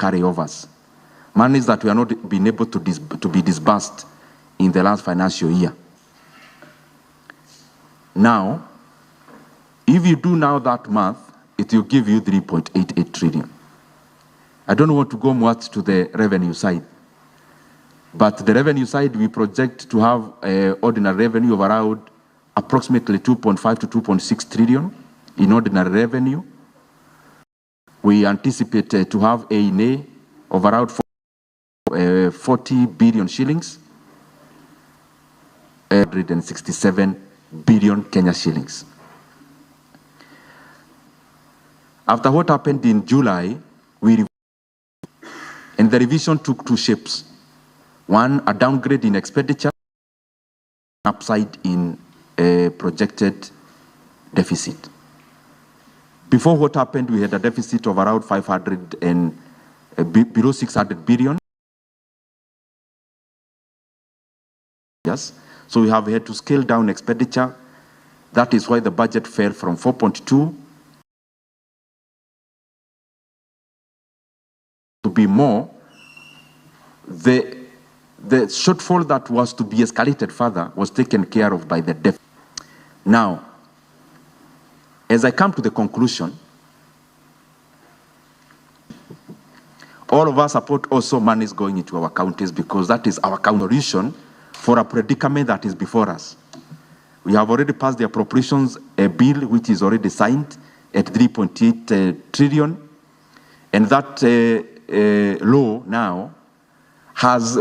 carryovers, monies that we are not being able to be disbursed in the last financial year. Now, if you do now that math, it will give you 3.88 trillion. I don't want to go much to the revenue side, but the revenue side, we project to have ordinary revenue of around approximately 2.5 to 2.6 trillion in ordinary revenue. We anticipate to have A&A of around 40 billion shillings, 167 billion Kenya shillings. After what happened in July, and the revision took two shapes. One, a downgrade in expenditure, upside in a projected deficit. Before what happened, we had a deficit of around 500 and below 600 billion. Yes, so we have had to scale down expenditure. That is why the budget fell from 4.2 to be more. The shortfall that was to be escalated further was taken care of by the deficit. Now, as I come to the conclusion, all of us support also monies going into our counties, because that is our solution for a predicament that is before us. We have already passed the appropriations bill, which is already signed at 3.8 trillion, and that law now has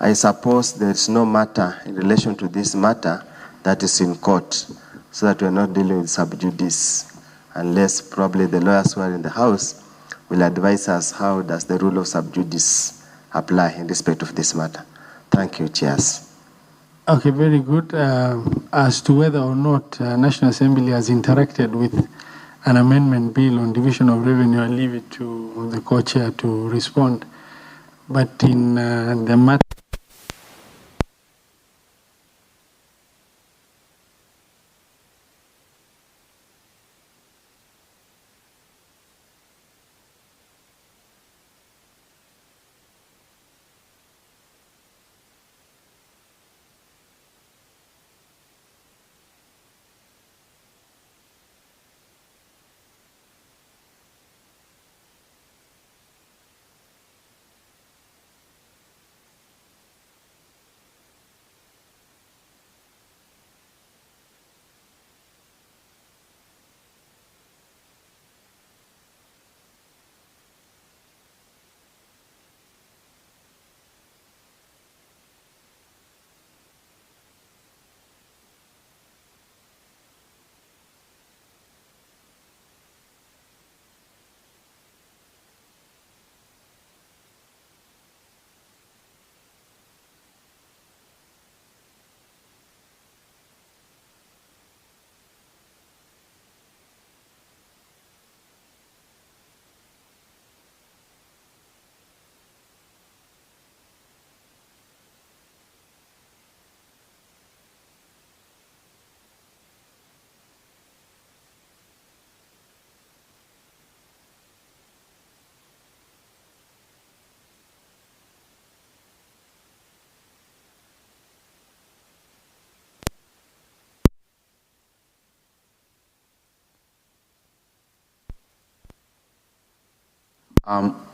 I suppose there is no matter in relation to this matter that is in court, so that we are not dealing with sub judice, unless probably the lawyers who are in the house will advise us how does the rule of sub judice apply in respect of this matter. Thank you, Chairs. Okay, very good. As to whether or not National Assembly has interacted with an amendment bill on division of revenue, I'll leave it to the co-chair to respond. But in the matter,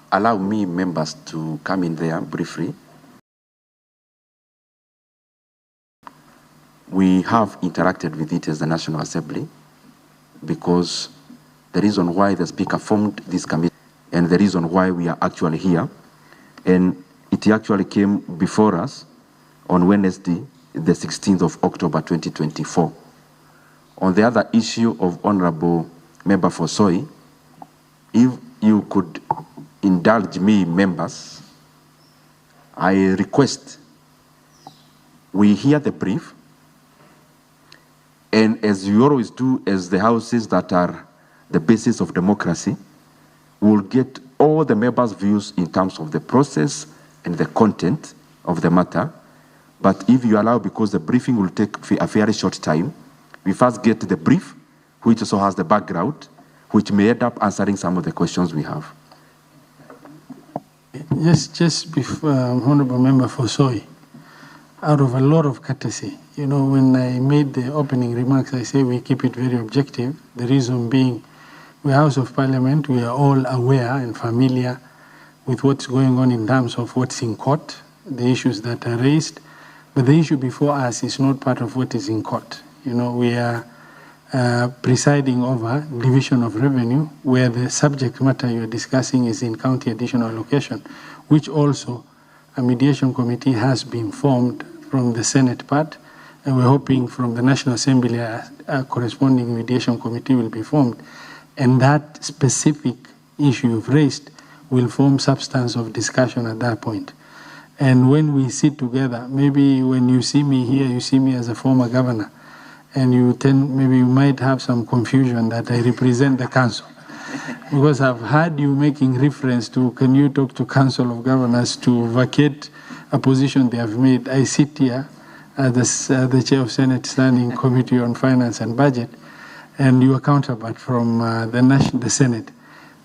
Allow me, members, to come in there briefly. We have interacted with it as the National Assembly because the reason why the Speaker formed this committee and the reason why we are actually here, and it actually came before us on Wednesday, the 16th of October 2024. On the other issue of Honorable Member Fosoy, if you could indulge me, members, I request we hear the brief, and as you always do, as the houses that are the basis of democracy, we'll get all the members' views in terms of the process and the content of the matter. But if you allow, because the briefing will take a very short time, we first get the brief, which also has the background, which may end up answering some of the questions we have. just before, Honorable Member Fosoy, out of a lot of courtesy, you know, when I made the opening remarks, I say we keep it very objective. The reason being, we're House of Parliament, we are all aware and familiar with what's going on in terms of what's in court, the issues that are raised, but the issue before us is not part of what is in court. You know, we are presiding over division of revenue, where the subject matter you're discussing is in county additional allocation, which also a mediation committee has been formed from the Senate part, and we're hoping from the National Assembly a corresponding mediation committee will be formed, and that specific issue you've raised will form substance of discussion at that point. And when we sit together, maybe when you see me here, you see me as a former governor, and maybe you might have some confusion that I represent the council. Because I've heard you making reference to, can you talk to Council of Governors to vacate a position they have made? I sit here as the Chair of Senate Standing Committee on Finance and Budget, and your counterpart from the Senate.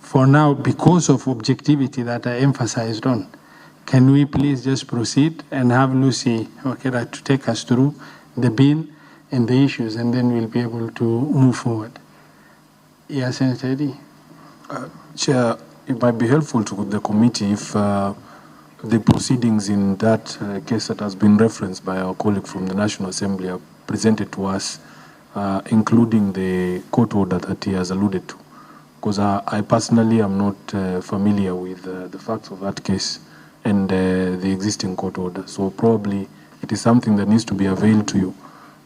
For now, because of objectivity that I emphasized on, can we please just proceed and have Lucy to take us through the bill and the issues, and then we'll be able to move forward. Yes, Senator Eddy. Chair, it might be helpful to the committee if the proceedings in that case that has been referenced by our colleague from the National Assembly are presented to us, including the court order that he has alluded to. Because I personally am not familiar with the facts of that case and the existing court order. So probably it is something that needs to be availed to you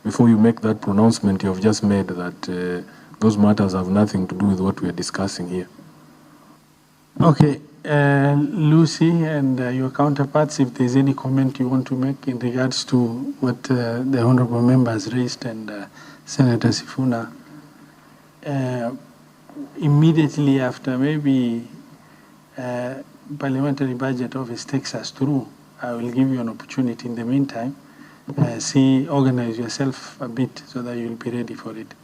before you make that pronouncement you have just made, that those matters have nothing to do with what we are discussing here. Okay, Lucy and your counterparts, if there's any comment you want to make in regards to what the honorable members raised and Senator Sifuna. Immediately after maybe Parliamentary Budget Office takes us through, I will give you an opportunity in the meantime. Organize yourself a bit so that you'll be ready for it.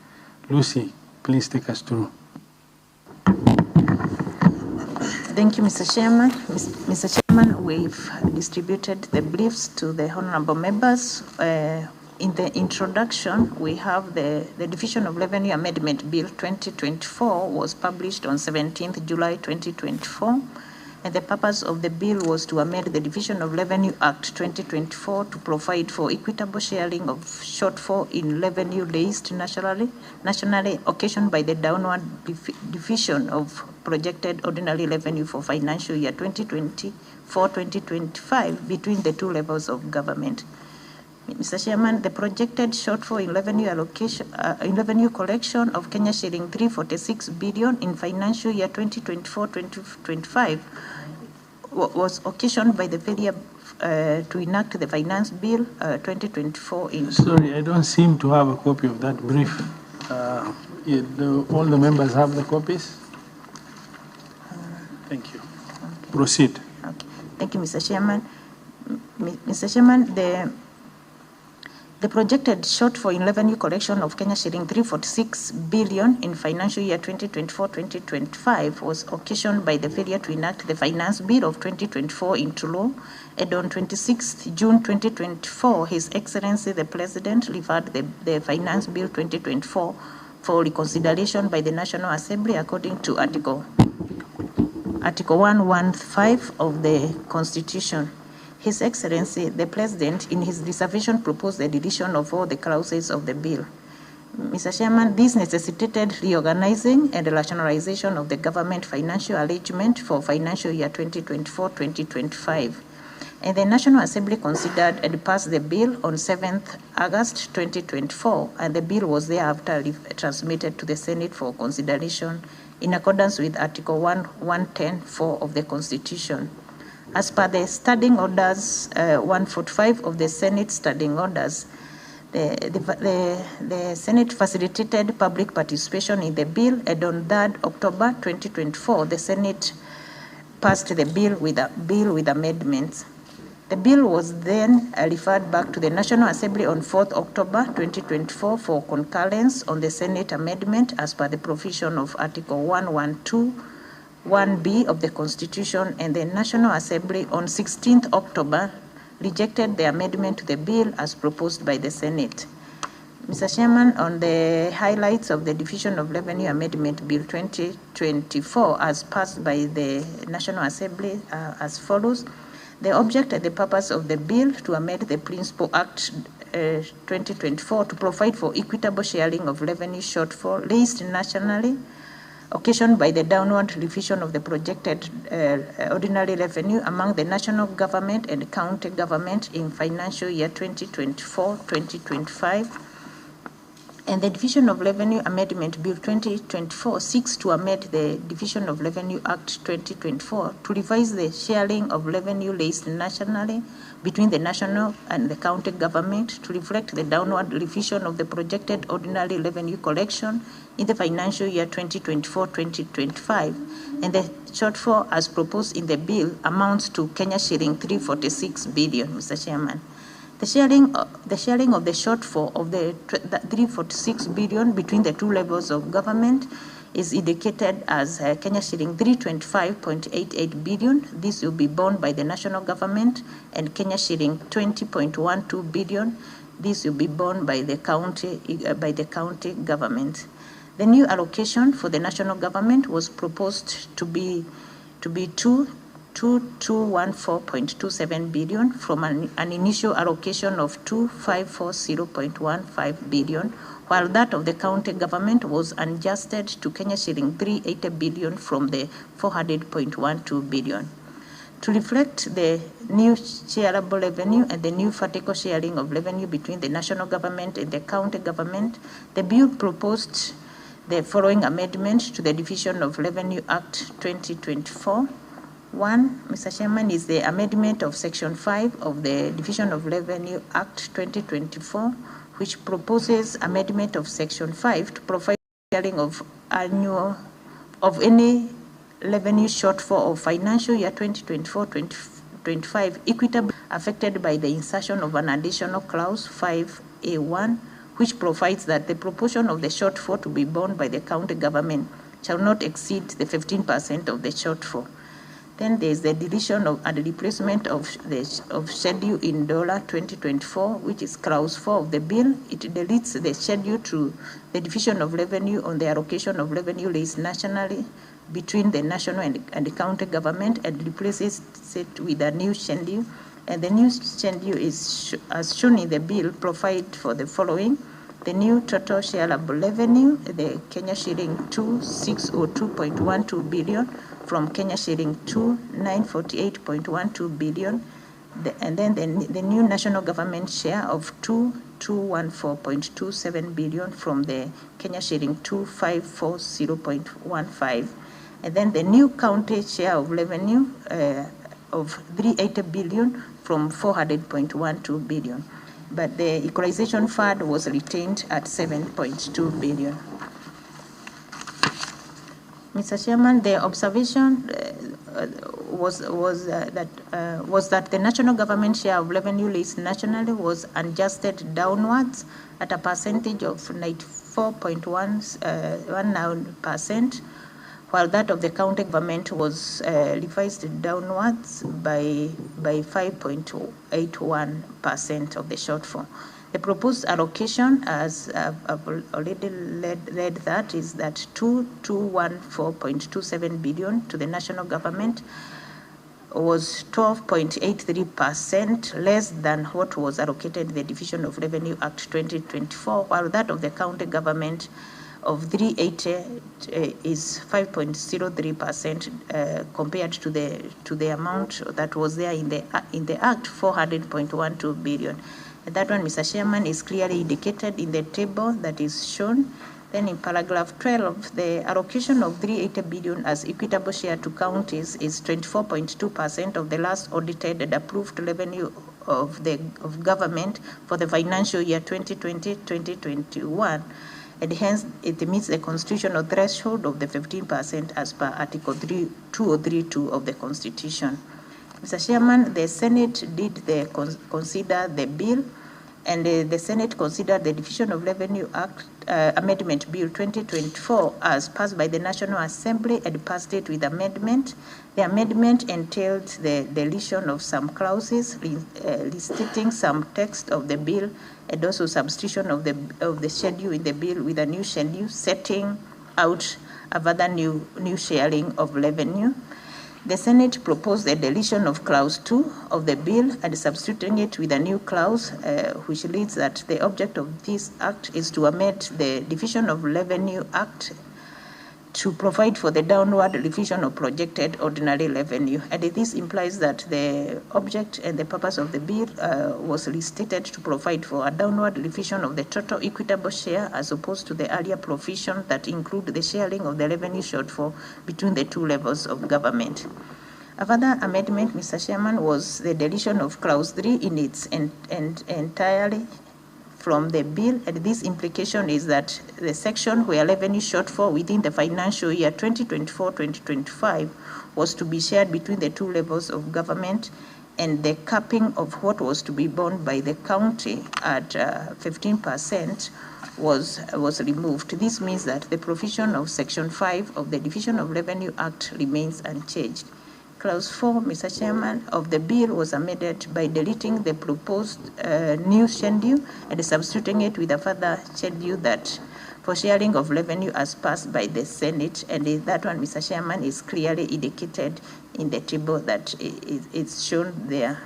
Lucy, please take us through. Thank you, Mr. Chairman. Mr. Chairman, we've distributed the briefs to the honorable members. In the introduction, we have the Division of Revenue Amendment Bill 2024 was published on 17th July 2024. And the purpose of the bill was to amend the Division of Revenue Act 2024 to provide for equitable sharing of shortfall in revenue raised nationally occasioned by the downward division of projected ordinary revenue for financial year 2024-2025 between the two levels of government. Mr. Chairman, the projected shortfall in revenue allocation, in revenue collection of Kenya shilling 346 billion in financial year 2024-2025 was occasioned by the failure to enact the Finance Bill 2024. Sorry, I don't seem to have a copy of that brief. All the members have the copies? Thank you. Okay. Proceed. Okay. Thank you, Mr. Chairman. Mr. Chairman, the projected shortfall in revenue collection of Kenya shilling 346 billion in financial year 2024-2025 was occasioned by the failure to enact the Finance Bill of 2024 into law. And on 26th June 2024, His Excellency the President referred the Finance Bill 2024 for reconsideration by the National Assembly according to Article 115 of the Constitution. His Excellency, the President, in his reservation, proposed the deletion of all the clauses of the bill. Mr. Chairman, this necessitated reorganizing and rationalization of the government financial arrangement for financial year 2024-2025. And the National Assembly considered and passed the bill on 7th August 2024, and the bill was thereafter transmitted to the Senate for consideration in accordance with Article 110(4) of the Constitution. As per the standing orders 145 of the Senate standing orders, the Senate facilitated public participation in the bill, and on 3rd October 2024, the Senate passed the bill with amendments. The bill was then referred back to the National Assembly on 4th October 2024 for concurrence on the Senate amendment as per the provision of Article 112(1)(b) of the Constitution, and the National Assembly on 16th October rejected the amendment to the bill as proposed by the Senate. Mr. Chairman, on the highlights of the Division of Revenue Amendment Bill 2024 as passed by the National Assembly as follows. The object and the purpose of the bill to amend the Principal Act 2024 to provide for equitable sharing of revenue shortfall raised nationally occasioned by the downward revision of the projected ordinary revenue among the national government and county government in financial year 2024-2025. And the Division of Revenue Amendment Bill 2024 seeks to amend the Division of Revenue Act 2024 to revise the sharing of revenue raised nationally between the national and the county government to reflect the downward revision of the projected ordinary revenue collection in the financial year 2024-2025, and the shortfall as proposed in the bill amounts to Kenya shilling 346 billion, Mr. Chairman. The sharing of the shortfall of the 346 billion between the two levels of government is indicated as Kenya shilling 325.88 billion. This will be borne by the national government, and Kenya shilling 20.12 billion. This will be borne by the county government. The new allocation for the national government was proposed to be 2214.27 billion from an initial allocation of 2540.15 billion, while that of the county government was adjusted to Kenya shilling 380 billion from the 400.12 billion. To reflect the new shareable revenue and the new vertical sharing of revenue between the national government and the county government, the bill proposed the following amendment to the Division of Revenue Act 2024. One, Mr. Chairman, is the amendment of Section 5 of the Division of Revenue Act 2024, which proposes amendment of Section 5 to provide sharing of any revenue shortfall of financial year 2024-2025 equitably affected by the insertion of an additional clause 5A1, which provides that the proportion of the shortfall to be borne by the county government shall not exceed the 15% of the shortfall. Then there is the deletion of and replacement of schedule in dollar 2024, which is clause 4 of the bill. It deletes the schedule to the division of revenue on the allocation of revenue raised nationally between the national and the county government and replaces it with a new schedule. And the new schedule is, as shown in the bill, provide for the following. The new total shareable revenue, the Kenya shilling 2602.12 billion from Kenya shilling 2948.12 billion, and then the new national government share of 2214.27 billion from the Kenya shilling 2540.15, and then the new county share of revenue of 380 billion from 400.12 billion. But the equalization fund was retained at 7.2 billion. Mr. Chairman, the observation was that the national government share of revenue raised nationally was adjusted downwards at a percentage of 94.19%, while that of the county government was revised downwards by 5.81% of the shortfall. The proposed allocation, as I've already read that, is that 2214.27 billion to the national government was 12.83% less than what was allocated in the Division of Revenue Act 2024, while that of the county government of 380 is 5.03% compared to the amount that was there in the Act, 400.12 billion. And that one, Mr. Chairman, is clearly indicated in the table that is shown. Then in paragraph 12, the allocation of 380 billion as equitable share to counties is 24.2% of the last audited and approved revenue of government for the financial year 2020-2021. And hence, it meets the constitutional threshold of the 15% as per Article 2032 of the Constitution. Mr. Chairman, the Senate did consider the bill, and the Senate considered the Division of Revenue Act Amendment Bill 2024 as passed by the National Assembly and passed it with amendment. The amendment entailed the deletion of some clauses, restating some text of the bill, and also substitution of the schedule in the bill with a new schedule, setting out a further new sharing of revenue. The Senate proposed the deletion of clause 2 of the bill and substituting it with a new clause, which reads that the object of this act is to amend the Division of Revenue Act to provide for the downward revision of projected ordinary revenue. And this implies that the object and the purpose of the bill was restated to provide for a downward revision of the total equitable share as opposed to the earlier provision that include the sharing of the revenue shortfall between the two levels of government. A further amendment, Mr. Chairman, was the deletion of clause 3 in its entirely from the bill, and this implication is that the section where revenue shortfall within the financial year 2024-2025 was to be shared between the two levels of government, and the capping of what was to be borne by the county at 15% was removed. This means that the provision of Section 5 of the Division of Revenue Act remains unchanged. Clause 4, Mr. Chairman, of the bill was amended by deleting the proposed new schedule and substituting it with a further schedule that for sharing of revenue as passed by the Senate, and that one, Mr. Chairman, is clearly indicated in the table that is shown there.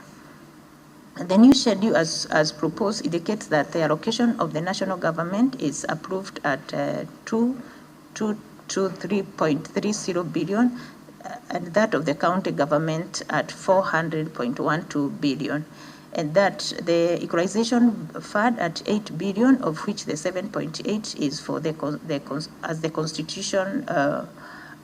The new schedule as proposed indicates that the allocation of the national government is approved at 223.30 billion, and that of the county government at 400.12 billion, and that the equalization fund at 8 billion, of which the 7.8 is for as the Constitution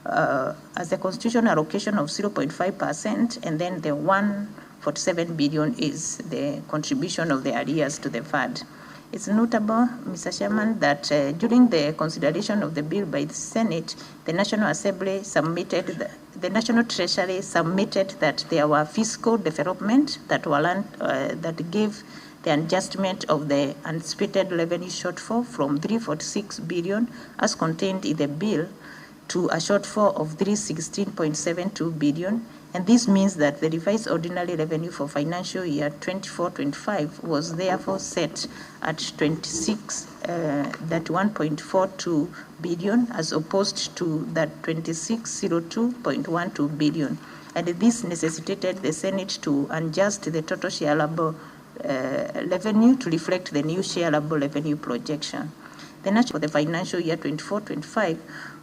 as a constitutional allocation of 0.5%, and then the 147 billion is the contribution of the arrears to the fund. It's notable, Mr. Chairman, that during the consideration of the bill by the Senate, the National Assembly submitted, the National Treasury submitted that there were fiscal development that that gave the adjustment of the anticipated revenue shortfall from 346 billion as contained in the bill to a shortfall of 316.72 billion. And this means that the revised ordinary revenue for financial year 24-25 was therefore set at 1.42 billion as opposed to that 2602.12 billion. And this necessitated the Senate to adjust the total shareable revenue to reflect the new shareable revenue projection. The nature for the financial year 24-25,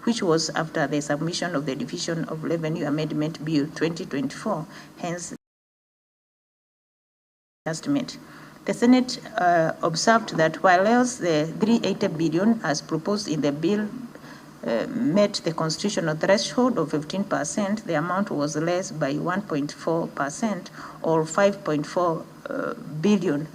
which was after the submission of the Division of Revenue Amendment Bill 2024, hence adjustment. The Senate observed that while else the 380 billion as proposed in the bill met the constitutional threshold of 15%, the amount was less by 1.4% or 5.4 billion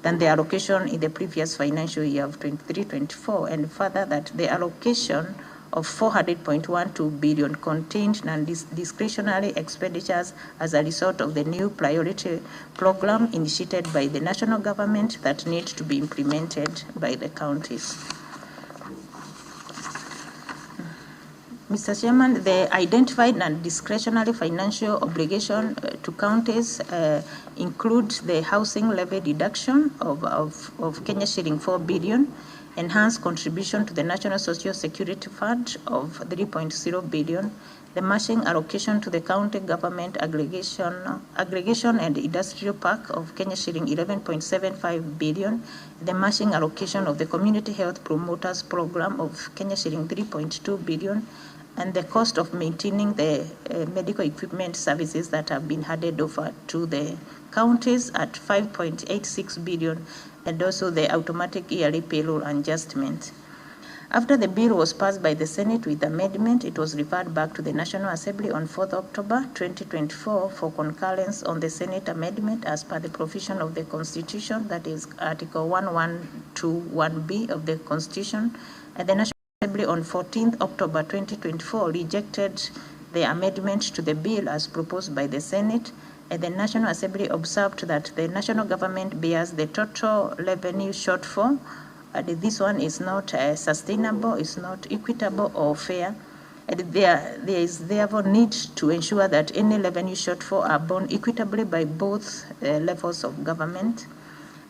than the allocation in the previous financial year of 23-24, and further that the allocation of 400.12 billion contained non-discretionary expenditures as a result of the new priority program initiated by the national government that need to be implemented by the counties. Mr. Chairman, the identified non-discretionary financial obligation to counties include the housing levy deduction of Kenya shilling 4 billion, enhanced contribution to the National Social Security Fund of 3.0 billion, the matching allocation to the county government aggregation and industrial park of Kenya shilling 11.75 billion, the matching allocation of the community health promoters program of Kenya shilling 3.2 billion, and the cost of maintaining the medical equipment services that have been handed over to the counties at 5.86 billion, and also the automatic yearly payroll adjustment. After the bill was passed by the Senate with amendment, it was referred back to the National Assembly on 4th October 2024 for concurrence on the Senate amendment as per the provision of the Constitution, that is Article 1121B of the Constitution, and the National Assembly on 14th October 2024 rejected the amendment to the bill as proposed by the Senate, and the National Assembly observed that the national government bears the total revenue shortfall, and this one is not sustainable, it's not equitable or fair, and there is therefore need to ensure that any revenue shortfall are borne equitably by both levels of government.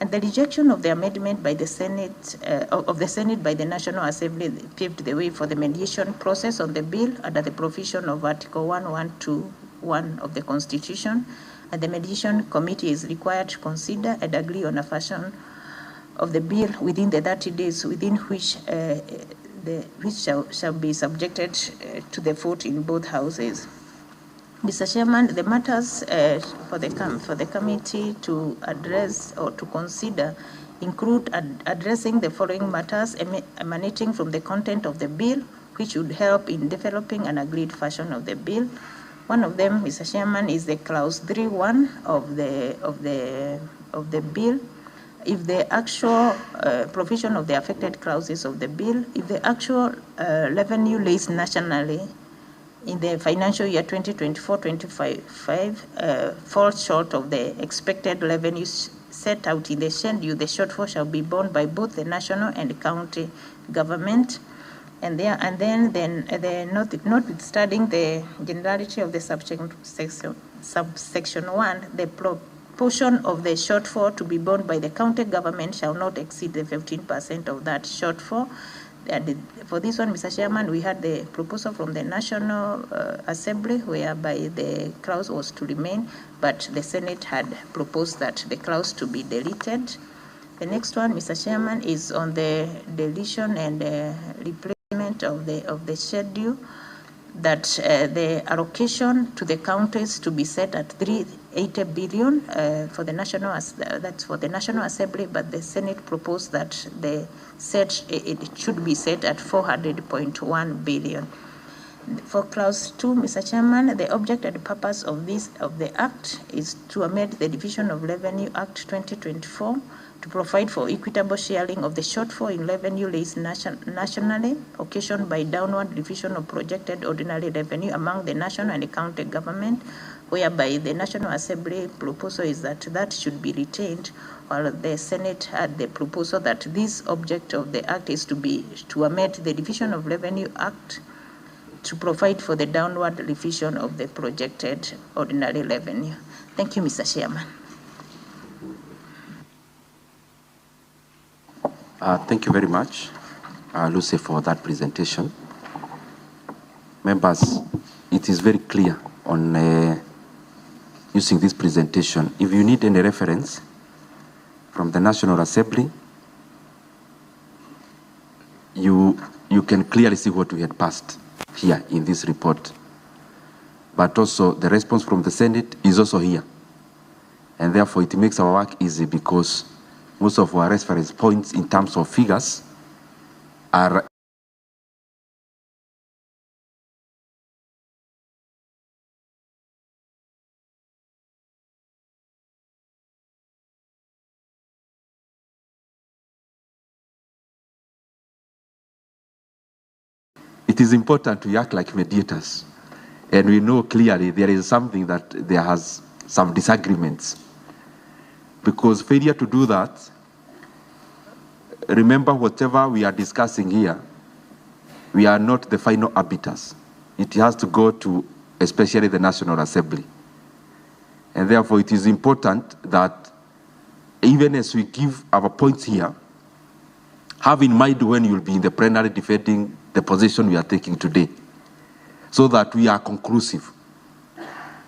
And the rejection of the amendment by the Senate, by the National Assembly paved the way for the mediation process on the bill under the provision of Article 1121 of the Constitution, and the mediation committee is required to consider and agree on a version of the bill within the 30 days within which shall be subjected to the vote in both houses. Mr. Chairman, the matters for the committee to address or to consider include addressing the following matters emanating from the content of the bill, which would help in developing an agreed version of the bill. One of them, Mr. Chairman, is the clause 3.1 of the bill. If the actual provision of the affected clauses of the bill, if the actual revenue raised nationally in the financial year 2024-25 falls short of the expected revenues set out in the schedule, the shortfall shall be borne by both the national and county government. Notwithstanding the generality of the subsection 1, the portion of the shortfall to be borne by the county government shall not exceed the 15% of that shortfall. And for this one, Mr. Chairman, we had the proposal from the National Assembly whereby the clause was to remain, but the Senate had proposed that the clause to be deleted. The next one, Mr. Chairman, is on the deletion and replacement of the schedule, that the allocation to the counties to be set at 380 billion for the National Assembly, but the Senate proposed that it should be set at 400.1 billion. For clause 2, Mr. Chairman, the object and purpose of the Act is to amend the Division of Revenue Act 2024 to provide for equitable sharing of the shortfall in revenue raised nationally, occasioned by downward division of projected ordinary revenue among the national and county government, whereby the National Assembly proposal is that should be retained, while the Senate had the proposal that this object of the Act is to amend the Division of Revenue Act to provide for the downward revision of the projected ordinary revenue. Thank you, Mr. Chairman. Thank you very much, Lucy, for that presentation. Members, it is very clear on using this presentation. If you need any reference from the National Assembly, you can clearly see what we had passed here in this report. But also the response from the Senate is also here. And therefore it makes our work easy because most of our reference points in terms of figures are it is important to act like mediators. And we know clearly there is something that there has some disagreements. Because failure to do that, remember whatever we are discussing here, we are not the final arbiters. It has to go to especially the National Assembly. And therefore it is important that even as we give our points here, have in mind when you'll be in the plenary defending the position we are taking today, so that we are conclusive.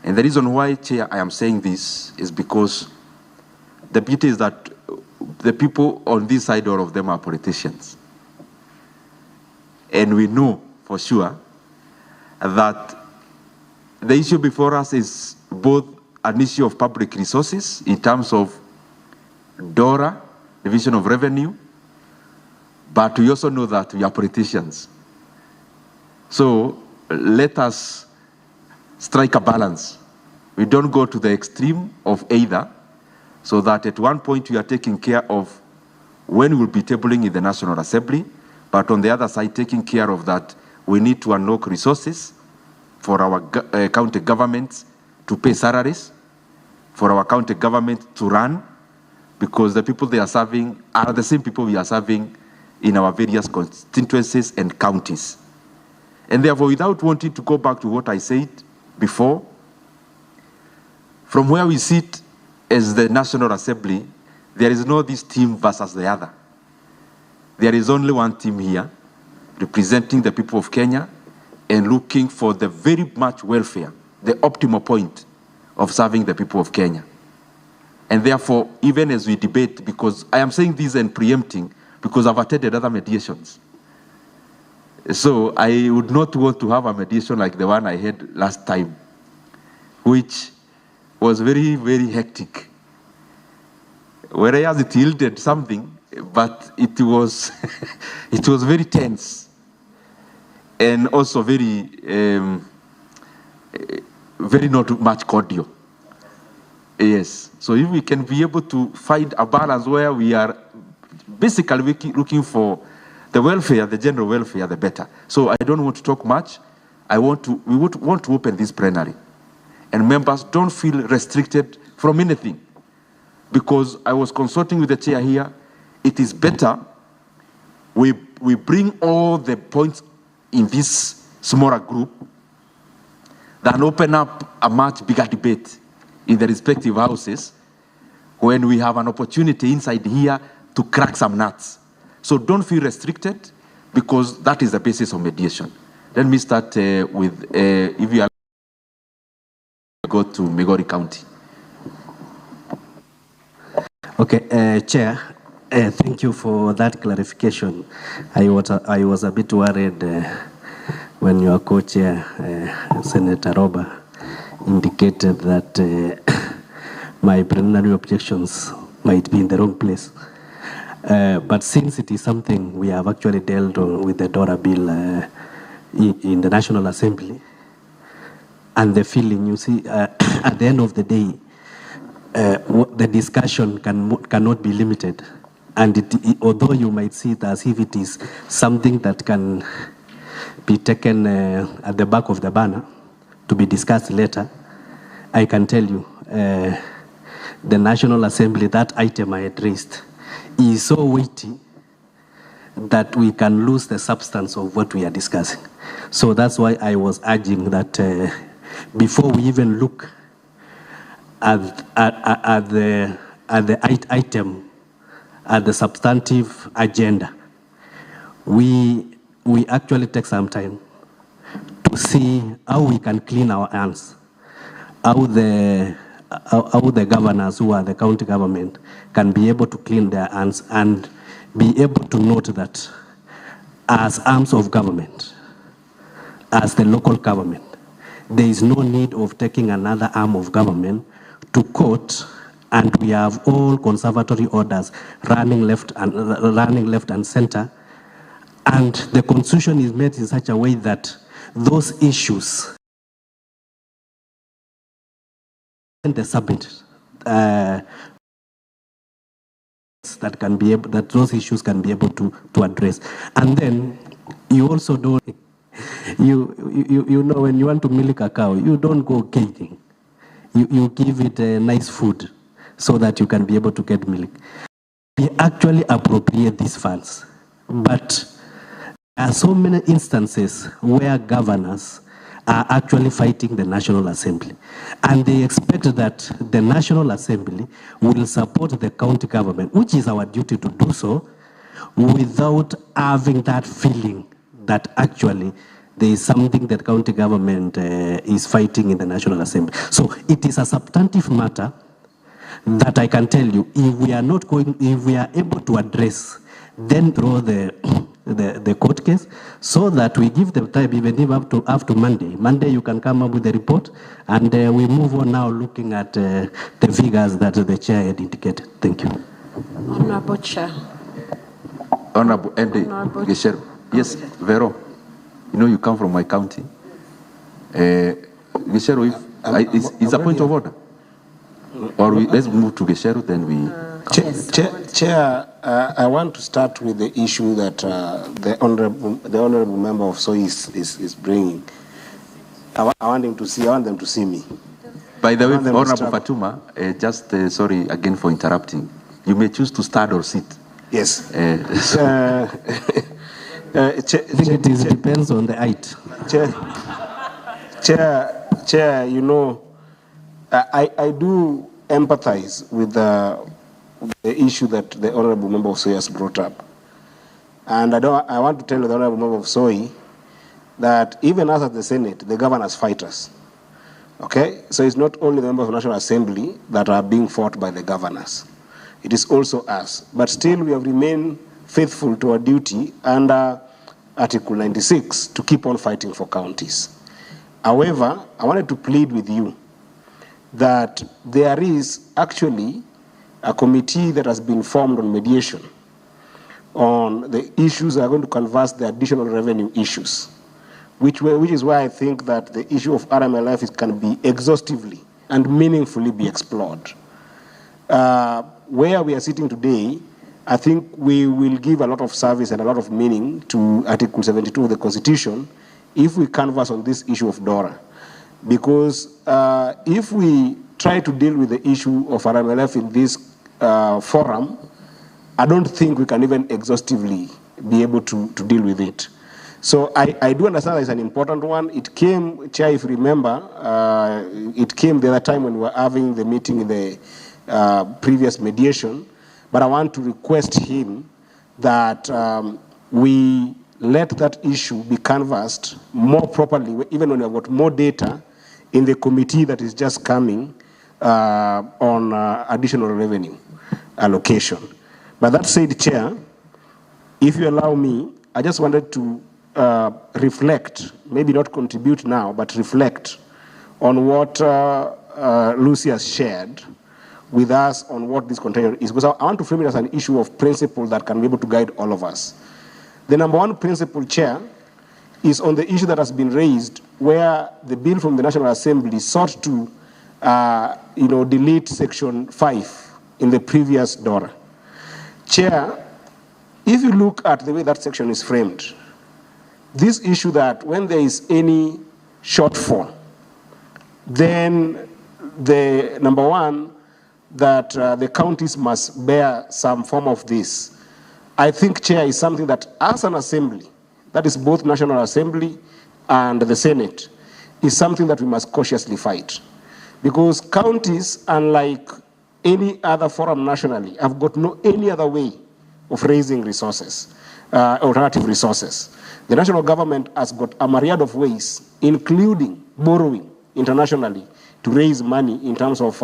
And the reason why, Chair, I am saying this is because the beauty is that the people on this side, all of them are politicians. And we know for sure that the issue before us is both an issue of public resources in terms of DORA, Division of Revenue, but we also know that we are politicians. So let us strike a balance. We don't go to the extreme of either, so that at one point we are taking care of when we'll be tabling in the National Assembly, but on the other side taking care of that we need to unlock resources for our county governments to pay salaries, for our county government to run, because the people they are serving are the same people we are serving in our various constituencies and counties. And therefore, without wanting to go back to what I said before, from where we sit as the National Assembly, there is no this team versus the other. There is only one team here, representing the people of Kenya and looking for the very much welfare, the optimal point of serving the people of Kenya. And therefore, even as we debate, because I am saying this and preempting, because I've attended other mediations. So I would not want to have a mediation like the one I had last time, which was very, very hectic. Whereas it yielded something, but it was, it was very tense and also very, very not much cordial. Yes. So if we can be able to find a balance where we are basically looking for the welfare, the general welfare, the better. So I don't want to talk much. We want to open this plenary. And members don't feel restricted from anything. Because I was consulting with the chair here, it is better we bring all the points in this smaller group than open up a much bigger debate in the respective houses when we have an opportunity inside here to crack some nuts. So don't feel restricted, because that is the basis of mediation. Let me start with, if you go to Migori County. Okay, Chair, thank you for that clarification. I was a bit worried when your co-chair, Senator Roba, indicated that my preliminary objections might be in the wrong place. But since it is something we have actually dealt with the DORA bill, in the National Assembly, and the feeling, you see, at the end of the day, the discussion cannot be limited. And although you might see it as if it is something that can be taken at the back of the banner to be discussed later, I can tell you, the National Assembly, that item I had raised, is so weighty that we can lose the substance of what we are discussing. So that's why I was urging that before we even look at the item, at the substantive agenda, we actually take some time to see how we can clean our hands, how the governors who are the county government can be able to clean their hands and be able to note that as arms of government, as the local government, there is no need of taking another arm of government to court, and we have all conservatory orders running left and center, and the constitution is made in such a way that those issues the submit that can be able, that those issues can be able to address. And then you also don't, you know, when you want to milk a cow, you don't go gating. You give it nice food so that you can be able to get milk. We actually appropriate these funds, but there are so many instances where governors are actually fighting the National Assembly. And they expect that the National Assembly will support the county government, which is our duty to do so, without having that feeling that actually there is something that county government is fighting in the National Assembly. So it is a substantive matter that I can tell you, if we are not going, if we are able to address, then throw the court case, so that we give them time, even if up to Monday. Monday you can come up with the report, and we move on now looking at the figures that the chair had indicated. Thank you. Honorable Chair. Honorable Ndindi. Yes, Vero, you know you come from my county. Gishero, is a point of order? Or let's move to Gishero, then we... Chair, I want to start with the issue that the honorable member of SOI is bringing. I want them to see me. By the way, Honorable Fatuma, just sorry again for interrupting. You may choose to stand or sit. Yes. I think it depends on the height. Chair, you know, I do empathize with the issue that the honorable member of SOI has brought up. And I want to tell the honorable member of SOI that even us at the Senate, the governors fight us. Okay? So it's not only the members of the National Assembly that are being fought by the governors. It is also us. But still we have remained faithful to our duty under Article 96 to keep on fighting for counties. However, I wanted to plead with you that there is actually a committee that has been formed on mediation on the issues that are going to canvass the additional revenue issues, which is why I think that the issue of RMLF can be exhaustively and meaningfully be explored. Where we are sitting today, I think we will give a lot of service and a lot of meaning to Article 72 of the Constitution if we canvass on this issue of DORA. Because if we try to deal with the issue of RMLF in this forum, I don't think we can even exhaustively be able to deal with it. So I do understand that it's an important one. It came, Chair, if you remember, it came the other time when we were having the meeting in the previous mediation. But I want to request him that we let that issue be canvassed more properly, even when we have got more data in the committee that is just coming on additional revenue allocation. But that said, Chair, if you allow me, I just wanted to reflect, maybe not contribute now, but reflect on what Lucy has shared with us on what this container is. Because I want to frame it as an issue of principle that can be able to guide all of us. The number one principle, Chair, is on the issue that has been raised, where the bill from the National Assembly sought to delete Section 5 in the previous DORA. Chair, if you look at the way that section is framed, this issue that when there is any shortfall, then the number one, that the counties must bear some form of this, I think, Chair, is something that as an assembly, that is both National Assembly and the Senate, is something that we must cautiously fight. Because counties, unlike any other forum nationally, have got no any other way of raising resources, alternative resources. The national government has got a myriad of ways, including borrowing internationally, to raise money in terms of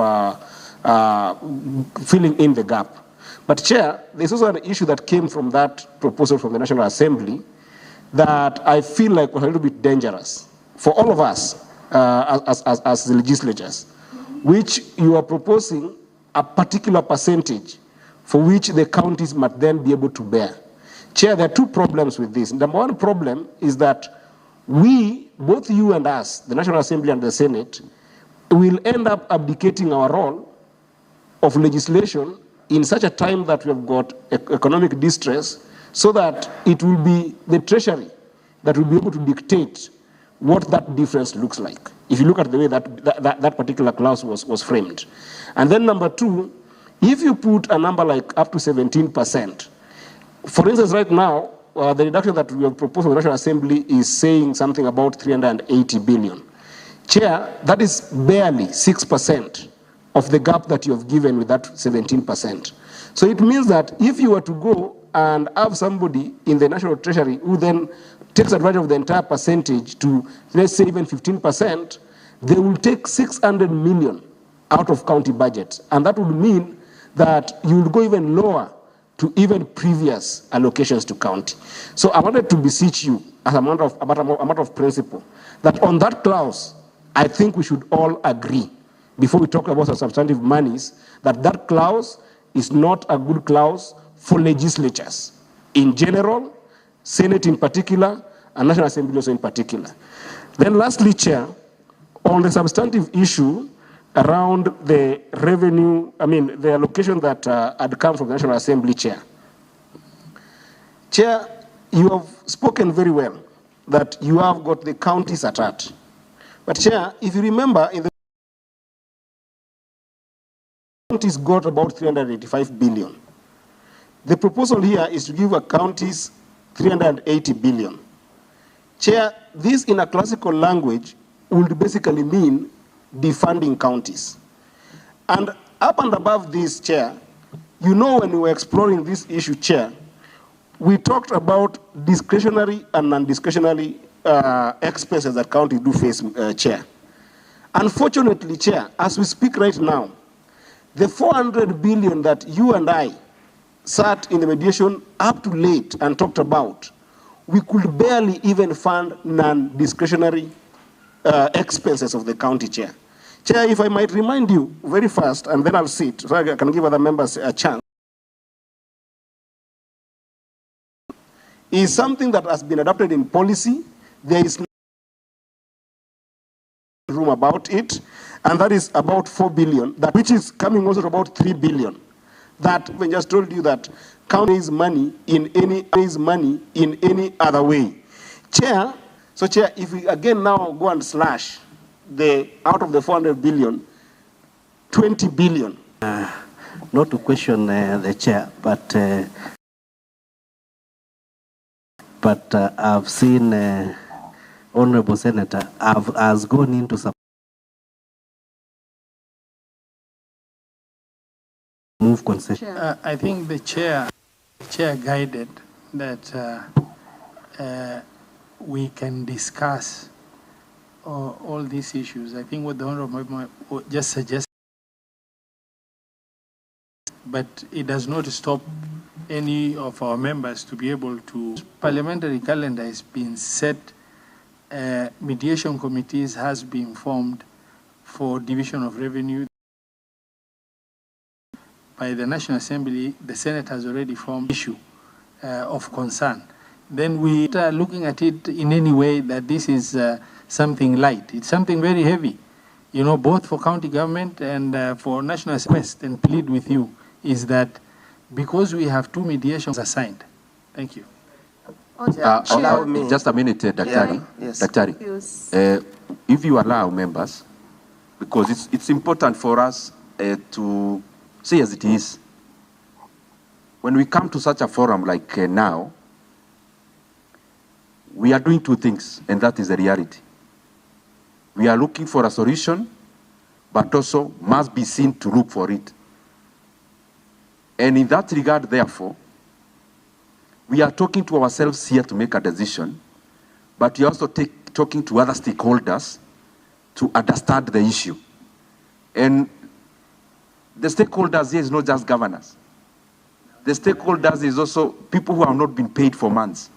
filling in the gap. But Chair, there's also an issue that came from that proposal from the National Assembly that I feel like was a little bit dangerous for all of us as the legislatures, which you are proposing a particular percentage for which the counties must then be able to bear. Chair, there are two problems with this. Number one problem is that we, both you and us, the National Assembly and the Senate, will end up abdicating our role of legislation in such a time that we have got economic distress, so that it will be the Treasury that will be able to dictate what that difference looks like, if you look at the way that particular clause was framed. And then number two, if you put a number like up to 17%, for instance, right now, the reduction that we have proposed in the National Assembly is saying something about 380 billion. Chair, that is barely 6% of the gap that you have given with that 17%. So it means that if you were to go and have somebody in the National Treasury who then takes advantage of the entire percentage to, let's say, even 15%, they will take 600 million out of county budgets. And that would mean that you will go even lower to even previous allocations to county. So I wanted to beseech you, as a matter of principle, that on that clause, I think we should all agree, before we talk about the substantive monies, that that clause is not a good clause for legislatures in general, Senate in particular, and National Assembly also in particular. Then lastly, Chair, on the substantive issue around the revenue, the allocation that had come from the National Assembly, Chair. Chair, you have spoken very well that you have got the counties at heart. But Chair, if you remember, in the counties got about 385 billion. The proposal here is to give a counties 380 billion. Chair, this in a classical language would basically mean defunding counties. And up and above this, Chair, you know, when we were exploring this issue, Chair, we talked about discretionary and non-discretionary expenses that counties do face, Chair. Unfortunately, Chair, as we speak right now, the 400 billion that you and I sat in the mediation up to late and talked about, we could barely even fund non-discretionary expenses of the county, Chair. Chair, if I might remind you very fast, and then I'll sit, so I can give other members a chance, is something that has been adopted in policy. There is no room about it, and that is about 4 billion, which is coming also to about 3 billion. That we just told you that counties money in any other way. Chair, so Chair, if we again now go and slash out of the 400 billion, 20 billion. Not to question the Chair, but I've seen Honorable Senator has gone into some move concession. I think the chair guided that we can discuss all these issues. I think what the Honorable just suggested, but it does not stop any of our members to be able to. Parliamentary calendar has been set. Mediation committees has been formed for division of revenue. By the National Assembly, the Senate has already formed issue of concern. then we are looking at it in any way that this is something light. It's something very heavy, you know, both for county government and for national request and plead with you is that because we have 2 mediations assigned. Thank you. Allow me. Just a minute, Daktari. Yeah, yes. Daktari, if you allow members, because it's important for us to say as it is. When we come to such a forum like now, we are doing 2 things, and that is the reality. We are looking for a solution, but also must be seen to look for it. And in that regard, therefore, we are talking to ourselves here to make a decision, but we are also talking to other stakeholders to understand the issue. And the stakeholders here is not just governors. The stakeholders is also people who have not been paid for months.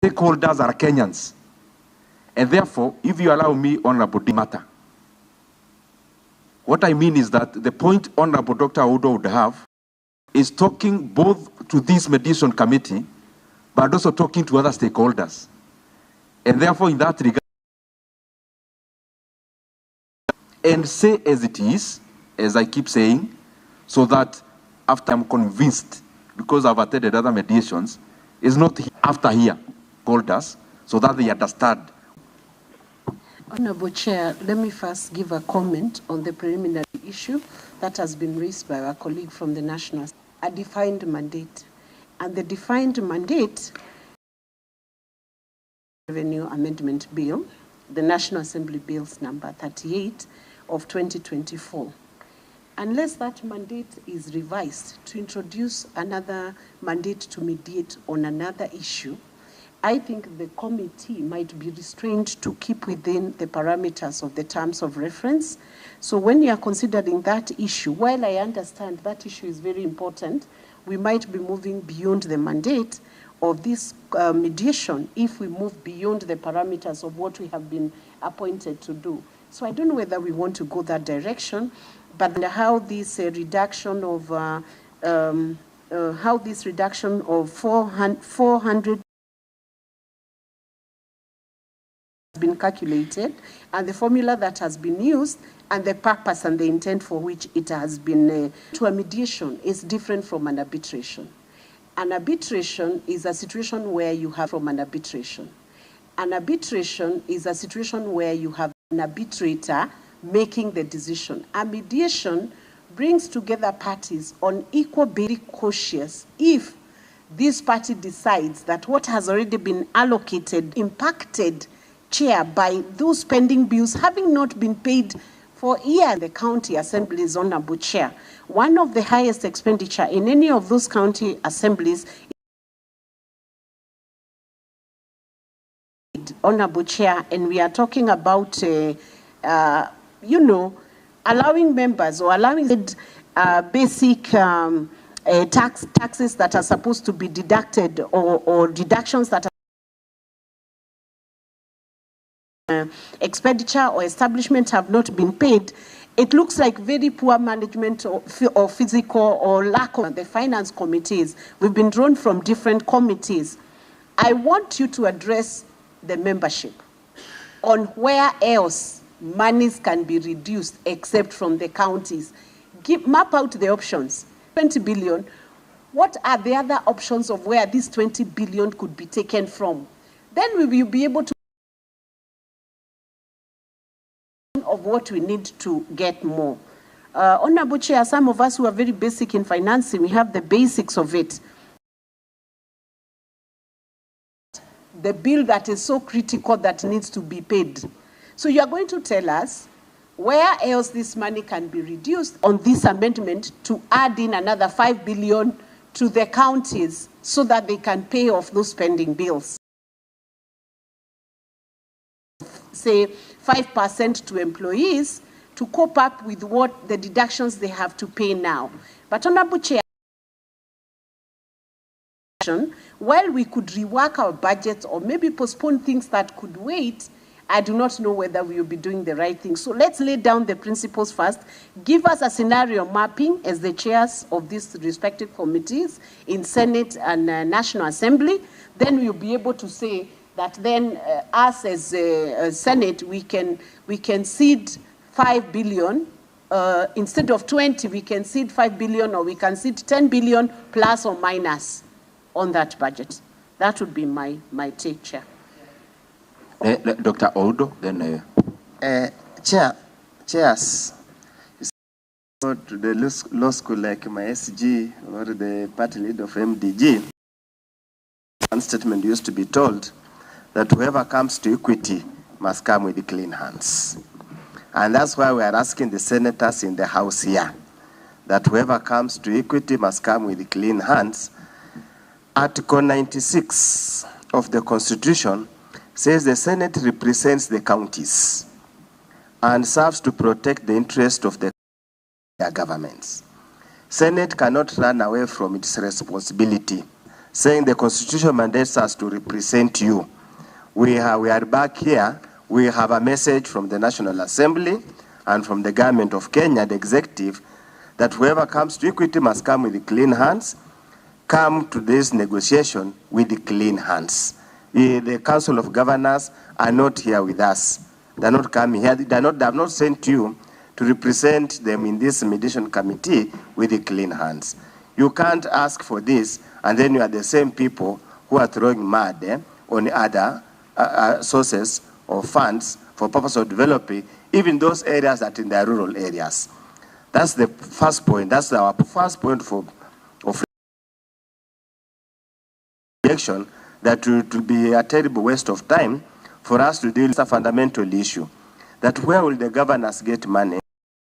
Stakeholders are Kenyans. And therefore, if you allow me, Honorable Dimata, what I mean is that the point Honorable Dr. Audo would have is talking both to this mediation committee, but also talking to other stakeholders. And therefore, in that regard, and say as it is, as I keep saying, so that after I'm convinced, because I've attended other mediations, is not after here, called us, so that they understand. Honorable Chair, let me first give a comment on the preliminary issue that has been raised by our colleague from the National, a defined mandate. And the defined mandate, Revenue Amendment Bill, the National Assembly Bills number 38 of 2024. Unless that mandate is revised to introduce another mandate to mediate on another issue, I think the committee might be restrained to keep within the parameters of the terms of reference. So when you are considering that issue, while I understand that issue is very important, we might be moving beyond the mandate of this mediation if we move beyond the parameters of what we have been appointed to do. So I don't know whether we want to go that direction, but how this reduction of 400 has been calculated, and the formula that has been used, and the purpose and the intent for which it has been to a mediation is different from an arbitration. An arbitration is a situation where you have from an arbitration. An arbitration is a situation where you have an arbitrator making the decision. A mediation brings together parties on equal basis, cautious if this party decides that what has already been allocated, impacted, Chair, by those pending bills having not been paid for years. The county assemblies, Honorable Chair, one of the highest expenditure in any of those county assemblies, Honorable Chair, and we are talking about allowing members or allowing basic taxes that are supposed to be deducted or deductions that are expenditure or establishment have not been paid. It looks like very poor management or physical or lack of the finance committees. We've been drawn from different committees. I want you to address the membership on where else monies can be reduced except from the counties. Map out the options. 20 billion. What are the other options of where this 20 billion could be taken from? Then we will be able to of what we need to get more. Honorable Chair, some of us who are very basic in financing, we have the basics of it. The bill that is so critical that needs to be paid. So you are going to tell us where else this money can be reduced on this amendment to add in another 5 billion to the counties so that they can pay off those pending bills. Say 5% to employees to cope up with what the deductions they have to pay now. But Honorable Chair, while we could rework our budgets or maybe postpone things that could wait, I do not know whether we will be doing the right thing. So let's lay down the principles first. Give us a scenario mapping as the chairs of these respective committees in Senate and National Assembly. Then we'll be able to say that then us as Senate, we can seed 5 billion. Instead of 20, we can seed 5 billion, or we can seed 10 billion plus or minus on that budget. That would be my take, Chair. Dr. Oldo, then. Chairs, you go to the law school like my SG or the party leader of MDG, one statement used to be told that whoever comes to equity must come with clean hands. And that's why we are asking the senators in the House here that whoever comes to equity must come with clean hands. Article 96 of the Constitution says the Senate represents the counties and serves to protect the interest of their governments. Senate cannot run away from its responsibility, saying the Constitution mandates us to represent you. We are back here. We have a message from the National Assembly and from the government of Kenya, the executive, that whoever comes to equity must come with clean hands, come to this negotiation with clean hands. The Council of Governors are not here with us. They're not coming here. They have not sent you to represent them in this mediation committee with clean hands. You can't ask for this, and then you are the same people who are throwing mud on other sources of funds for purpose of developing even those areas that are in the rural areas. That's the first point. That's our first point of reaction, that it will be a terrible waste of time for us to deal with a fundamental issue, that where will the governors get money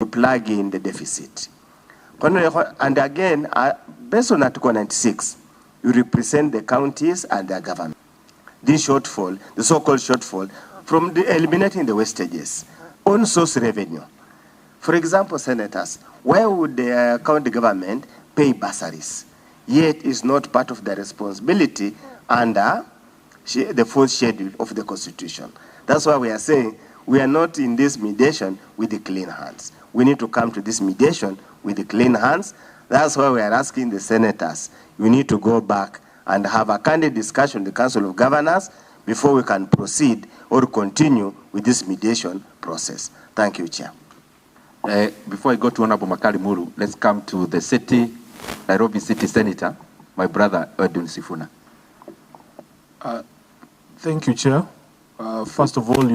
to plug in the deficit? And again, based on Article 96, you represent the counties and their government. This shortfall, the so-called shortfall, from eliminating the wastages on source revenue. For example, senators, where would the county government pay bursaries? Yet is not part of the responsibility under the fourth schedule of the Constitution. That's why we are saying we are not in this mediation with the clean hands. We need to come to this mediation with the clean hands. That's why we are asking the senators, you need to go back and have a candid discussion in the Council of Governors before we can proceed or continue with this mediation process. Thank you, Chair. Before I go to Honorable Makari Muru, let's come to the city, Nairobi City Senator, my brother Edwin Sifuna. Thank you, Chair. First of all,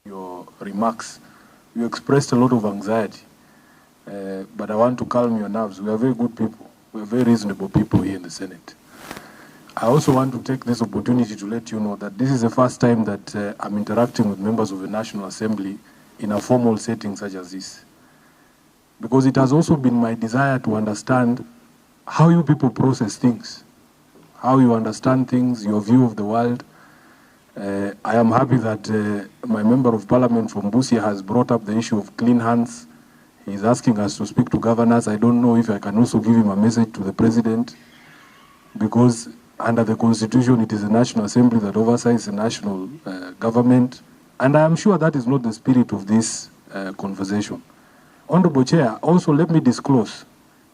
your remarks, you expressed a lot of anxiety, but I want to calm your nerves. We are very good people. We are very reasonable people here in the Senate. I also want to take this opportunity to let you know that this is the first time that I'm interacting with members of the National Assembly in a formal setting such as this. Because it has also been my desire to understand how you people process things, how you understand things, your view of the world. I am happy that my member of parliament from Busia has brought up the issue of clean hands. He's asking us to speak to governors. I don't know if I can also give him a message to the president, because under the Constitution, it is the National Assembly that oversees the national government. And I am sure that is not the spirit of this conversation. Honorable Chair, also let me disclose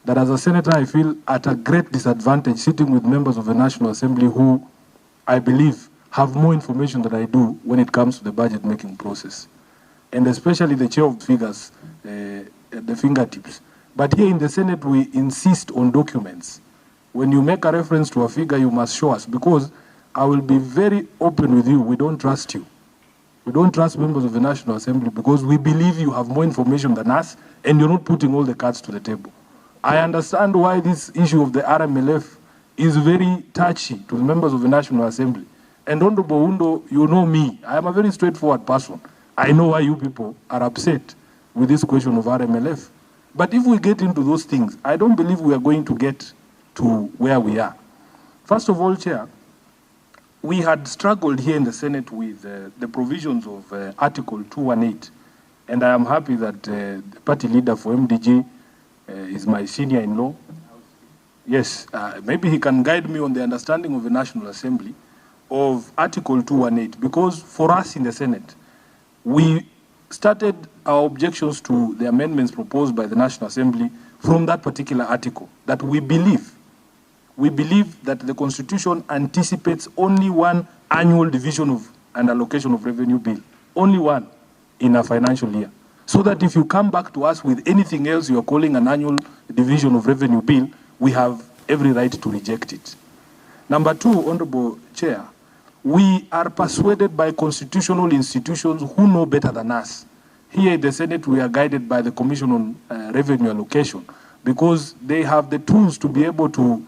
that as a senator, I feel at a great disadvantage sitting with members of the National Assembly who, I believe, have more information than I do when it comes to the budget-making process. And especially the chair of figures, the fingertips. But here in the Senate, we insist on documents. When you make a reference to a figure, you must show us, because I will be very open with you. We don't trust you. We don't trust members of the National Assembly because we believe you have more information than us and you're not putting all the cards to the table. I understand why this issue of the RMLF is very touchy to the members of the National Assembly. And Honorable Undo, you know me. I am a very straightforward person. I know why you people are upset with this question of RMLF. But if we get into those things, I don't believe we are going to get to where we are. First of all, Chair, we had struggled here in the Senate with the provisions of Article 218, and I am happy that the party leader for MDG is my senior-in-law. Yes, maybe he can guide me on the understanding of the National Assembly. of Article 218, because for us in the Senate, we started our objections to the amendments proposed by the National Assembly from that particular article, that we believe that the Constitution anticipates only one annual division of and allocation of revenue bill, only one in a financial year. So that if you come back to us with anything else you are calling an annual division of revenue bill, we have every right to reject it. Number two, Honorable Chair, we are persuaded by constitutional institutions who know better than us. Here in the Senate, we are guided by the Commission on Revenue Allocation, because they have the tools to be able to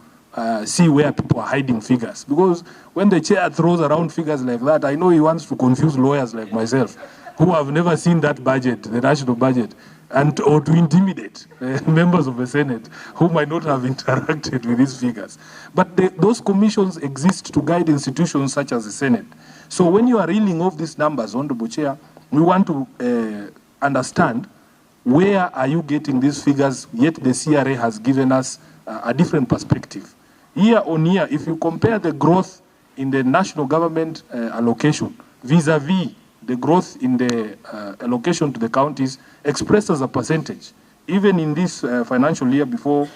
see where people are hiding figures. Because when the chair throws around figures like that, I know he wants to confuse lawyers like myself, who have never seen that budget, the national budget, and or to intimidate members of the Senate who might not have interacted with these figures. But those commissions exist to guide institutions such as the Senate. So when you are reeling off these numbers, Honorable Chair, we want to understand where are you getting these figures, yet the CRA has given us a different perspective. Year on year, if you compare the growth in the national government allocation vis-a-vis the growth in the allocation to the counties expressed as a percentage, even in this financial year before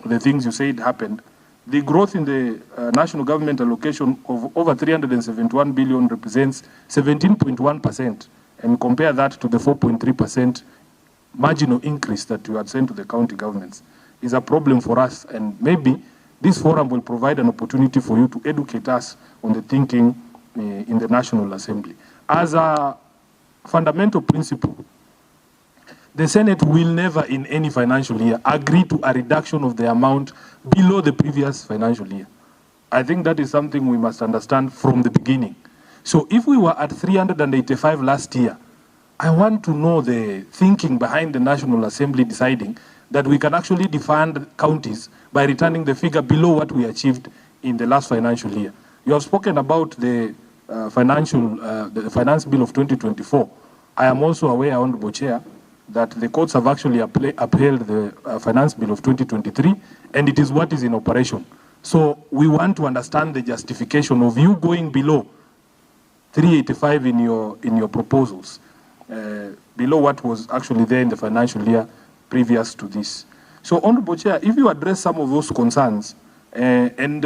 the things you said happened, the growth in the national government allocation of over 371 billion represents 17.1%, and compare that to the 4.3% marginal increase that you had sent to the county governments is a problem for us, and maybe this forum will provide an opportunity for you to educate us on the thinking in the National Assembly. As a fundamental principle, the Senate will never in any financial year agree to a reduction of the amount below the previous financial year. I think that is something we must understand from the beginning. So if we were at 385 last year, I want to know the thinking behind the National Assembly deciding that we can actually defund counties by returning the figure below what we achieved in the last financial year. You have spoken about the finance bill of 2024. I am also aware, Honorable Chair, that the courts have actually upheld the finance bill of 2023, and it is what is in operation. So we want to understand the justification of you going below 385 in your proposals, below what was actually there in the financial year previous to this. So, Honorable Chair, if you address some of those concerns, and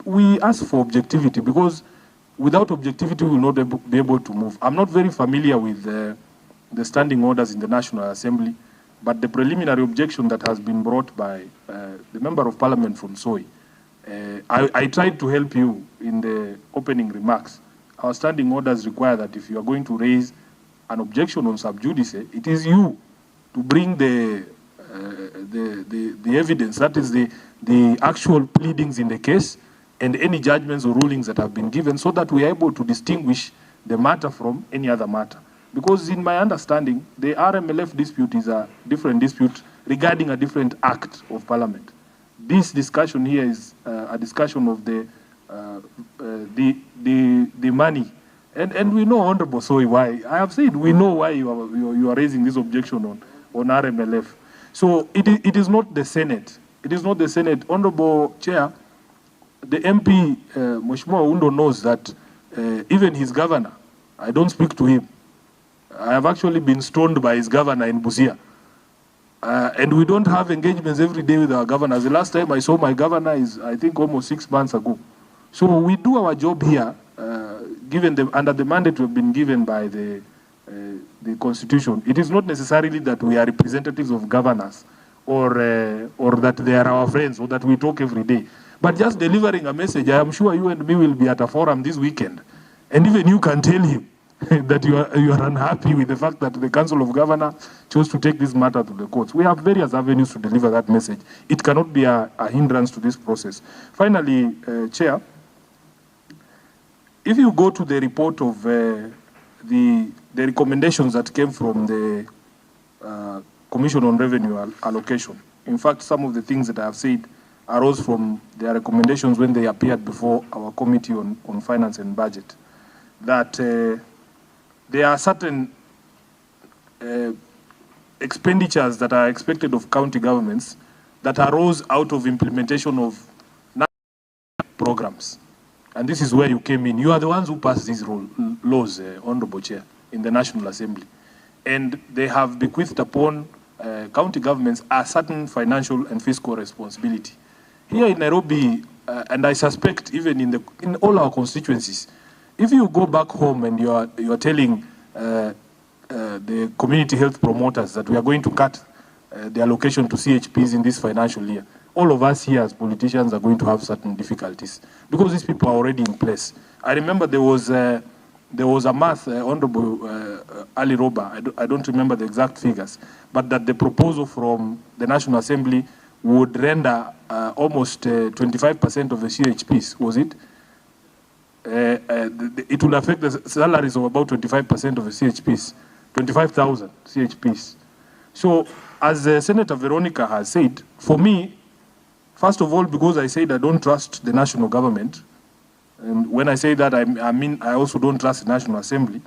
we ask for objectivity, because without objectivity we will not be able to move. I'm not very familiar with the standing orders in the National Assembly, but the preliminary objection that has been brought by the Member of Parliament from Soy, I tried to help you in the opening remarks. Our standing orders require that if you are going to raise an objection on sub judice, it is you to bring the evidence, that is the actual pleadings in the case, and any judgments or rulings that have been given, so that we are able to distinguish the matter from any other matter. Because in my understanding, the RMLF dispute is a different dispute regarding a different act of Parliament. This discussion here is a discussion of the money. And we know, Honorable Soy, why. I have said we know why you are raising this objection on RMLF. So it is not the Senate. It is not the Senate. Honorable Chair, the MP, Mheshimiwa Undo, knows that even his governor, I don't speak to him. I have actually been stoned by his governor in Busia. And we don't have engagements every day with our governors. The last time I saw my governor is, I think, almost 6 months ago. So we do our job here, under the mandate we've been given by the Constitution. It is not necessarily that we are representatives of governors or that they are our friends or that we talk every day. But just delivering a message, I am sure you and me will be at a forum this weekend. And even you can tell him that you are unhappy with the fact that the Council of Governors chose to take this matter to the courts. We have various avenues to deliver that message. It cannot be a hindrance to this process. Finally, Chair, if you go to the report of the recommendations that came from the Commission on Revenue Allocation, in fact, some of the things that I have said arose from their recommendations when they appeared before our Committee on Finance and Budget, that there are certain expenditures that are expected of county governments that arose out of implementation of programs. And this is where you came in. You are the ones who passed these laws, Honorable Chair, in the National Assembly. And they have bequeathed upon county governments a certain financial and fiscal responsibility. Here in Nairobi, and I suspect even in all our constituencies, if you go back home and you are telling the community health promoters that we are going to cut the allocation to CHPs in this financial year, all of us here as politicians are going to have certain difficulties because these people are already in place. I remember there was a math, Honorable Ali Roba, I don't remember the exact figures, but that the proposal from the National Assembly would render almost 25% of the CHPs, was it? It will affect the salaries of about 25% of the CHPs, 25,000 CHPs. So, as Senator Veronica has said, for me, first of all, because I said I don't trust the national government, and when I say that, I mean I also don't trust the National Assembly.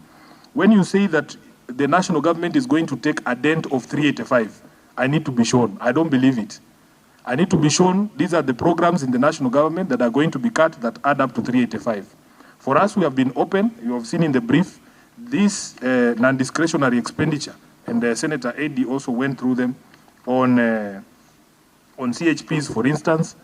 When you say that the national government is going to take a dent of 385, I need to be shown. I don't believe it. I need to be shown these are the programs in the national government that are going to be cut that add up to 385. For us, we have been open. You have seen in the brief, this non-discretionary expenditure, and Senator Eddy also went through them on CHPs, for instance,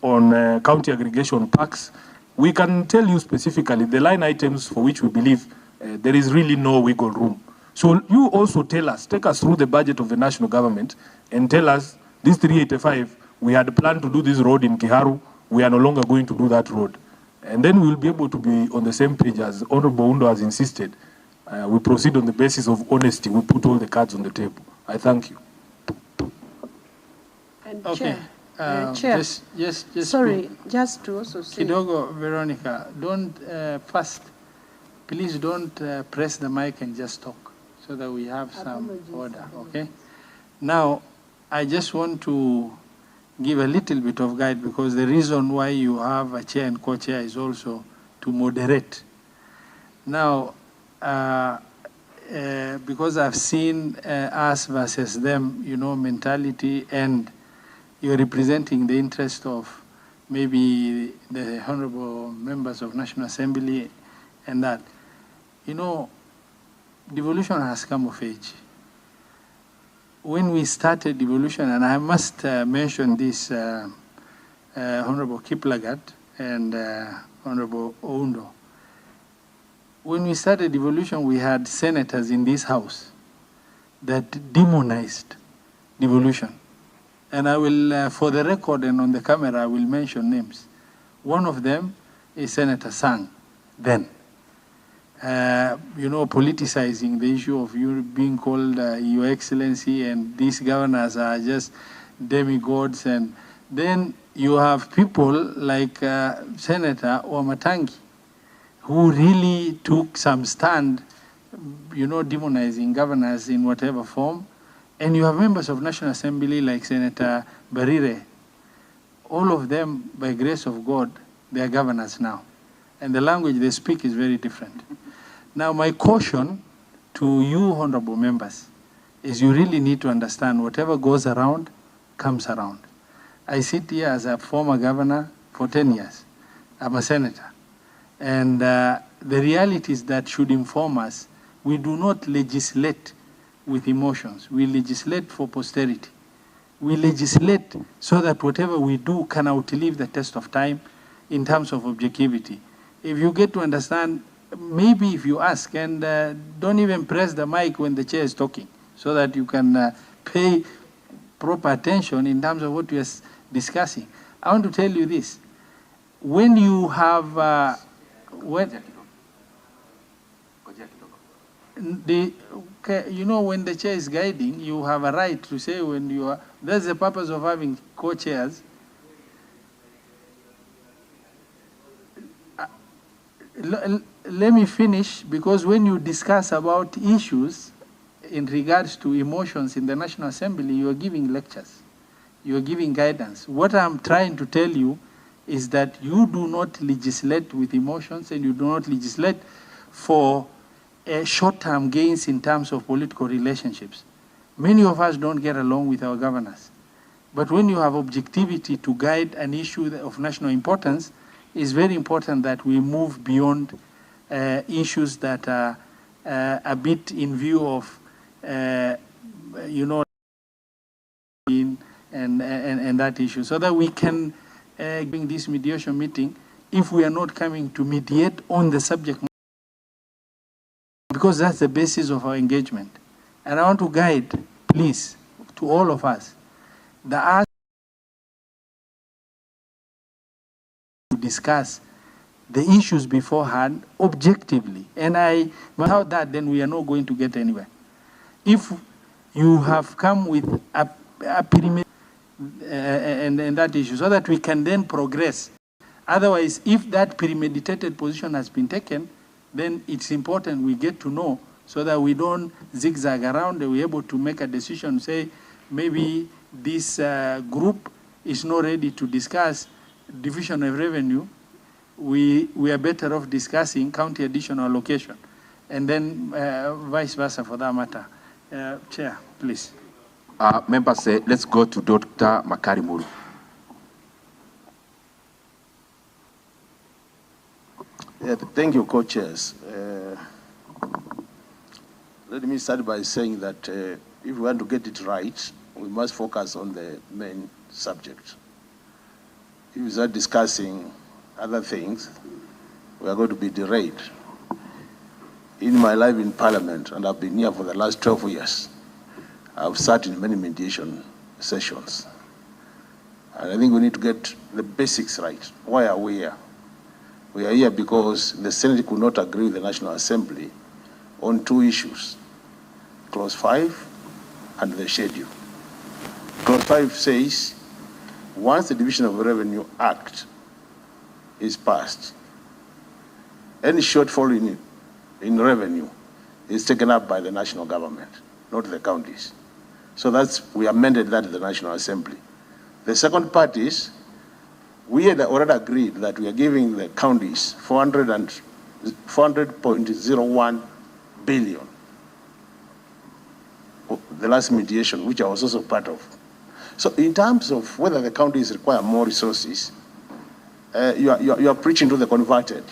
on county aggregation packs. We can tell you specifically the line items for which we believe there is really no wiggle room. So you also tell us, take us through the budget of the national government and tell us this 385, we had planned to do this road in Kiharu, we are no longer going to do that road. And then we'll be able to be on the same page as Honorable Undo has insisted. We proceed on the basis of honesty. We put all the cards on the table. I thank you. And Okay. Chair, Just sorry, just to also say. Kidogo, Veronica, don't first, please don't press the mic and just talk so that we have some order, okay? Now, I just want to give a little bit of guide because the reason why you have a chair and co-chair is also to moderate. Now, because I've seen us versus them, you know, mentality, and you're representing the interest of maybe the honorable members of National Assembly and that. You know, devolution has come of age. When we started devolution, and I must mention this, Honorable Kiplagat and Honorable Oundo, when we started devolution, we had senators in this house that demonized devolution. And I will, for the record and on the camera, I will mention names. One of them is Senator Sang, then. You know, politicizing the issue of you being called Your Excellency, and these governors are just demigods. And then you have people like Senator Wamatangi, who really took some stand, you know, demonizing governors in whatever form. And you have members of National Assembly like Senator Barire. All of them, by grace of God, they are governors now. And the language they speak is very different. Now, my caution to you, honorable members, is you really need to understand whatever goes around, comes around. I sit here as a former governor for 10 years. I'm a senator. And the realities that should inform us, we do not legislate with emotions. We legislate for posterity. We legislate so that whatever we do can outlive the test of time in terms of objectivity. If you get to understand, maybe if you ask, and don't even press the mic when the chair is talking, so that you can pay proper attention in terms of what we are discussing. I want to tell you this. When you have, you know, when the chair is guiding, you have a right to say when you are, that's the purpose of having co-chairs. Let me finish, because when you discuss about issues in regards to emotions in the National Assembly, you are giving lectures, you are giving guidance. What I'm trying to tell you is that you do not legislate with emotions, and you do not legislate for short-term gains in terms of political relationships. Many of us don't get along with our governors. But when you have objectivity to guide an issue of national importance, it's very important that we move beyond issues that are a bit in view of, and that issue, so that we can bring this mediation meeting if we are not coming to mediate on the subject, because that's the basis of our engagement. And I want to guide, please, to all of us, the ask to discuss the issues beforehand objectively. And without that, then we are not going to get anywhere. If you have come with a pyramid and that issue, so that we can then progress. Otherwise, if that premeditated position has been taken, then it's important we get to know, so that we don't zigzag around and we're able to make a decision, say, maybe this group is not ready to discuss division of revenue. We are better off discussing county additional allocation, and then vice versa for that matter. Chair, please. Members say, let's go to Dr. Makarimuru. Yeah, thank you, co-chairs. Let me start by saying that if we want to get it right, we must focus on the main subject. If we start discussing other things, we are going to be derailed. In my life in Parliament, and I've been here for the last 12 years, I've sat in many mediation sessions. And I think we need to get the basics right. Why are we here? We are here because the Senate could not agree with the National Assembly on two issues, Clause 5 and the schedule. Clause 5 says, once the Division of Revenue Act is passed, any shortfall in revenue is taken up by the national government, not the counties. So we amended that at the National Assembly. The second part is, we had already agreed that we are giving the counties 400.01 billion. The last mediation, which I was also part of. So in terms of whether the counties require more resources, you are preaching to the converted.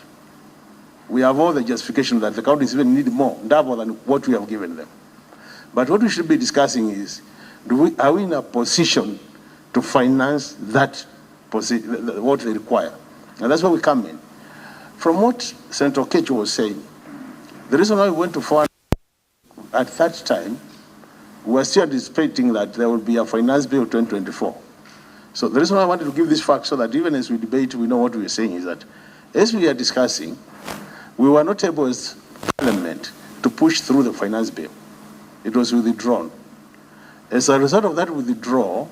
We have all the justification that the counties even need more, double than what we have given them. But what we should be discussing is, are we in a position to finance that, what they require? And that's where we come in. From what Senator Kecho was saying, the reason why we went to 400 at that time, we were still anticipating that there will be a finance bill 2024. So the reason why I wanted to give this fact, so that even as we debate, we know what we are saying, is that as we are discussing, we were not able as Parliament to push through the finance bill. It was withdrawn. As a result of that withdrawal,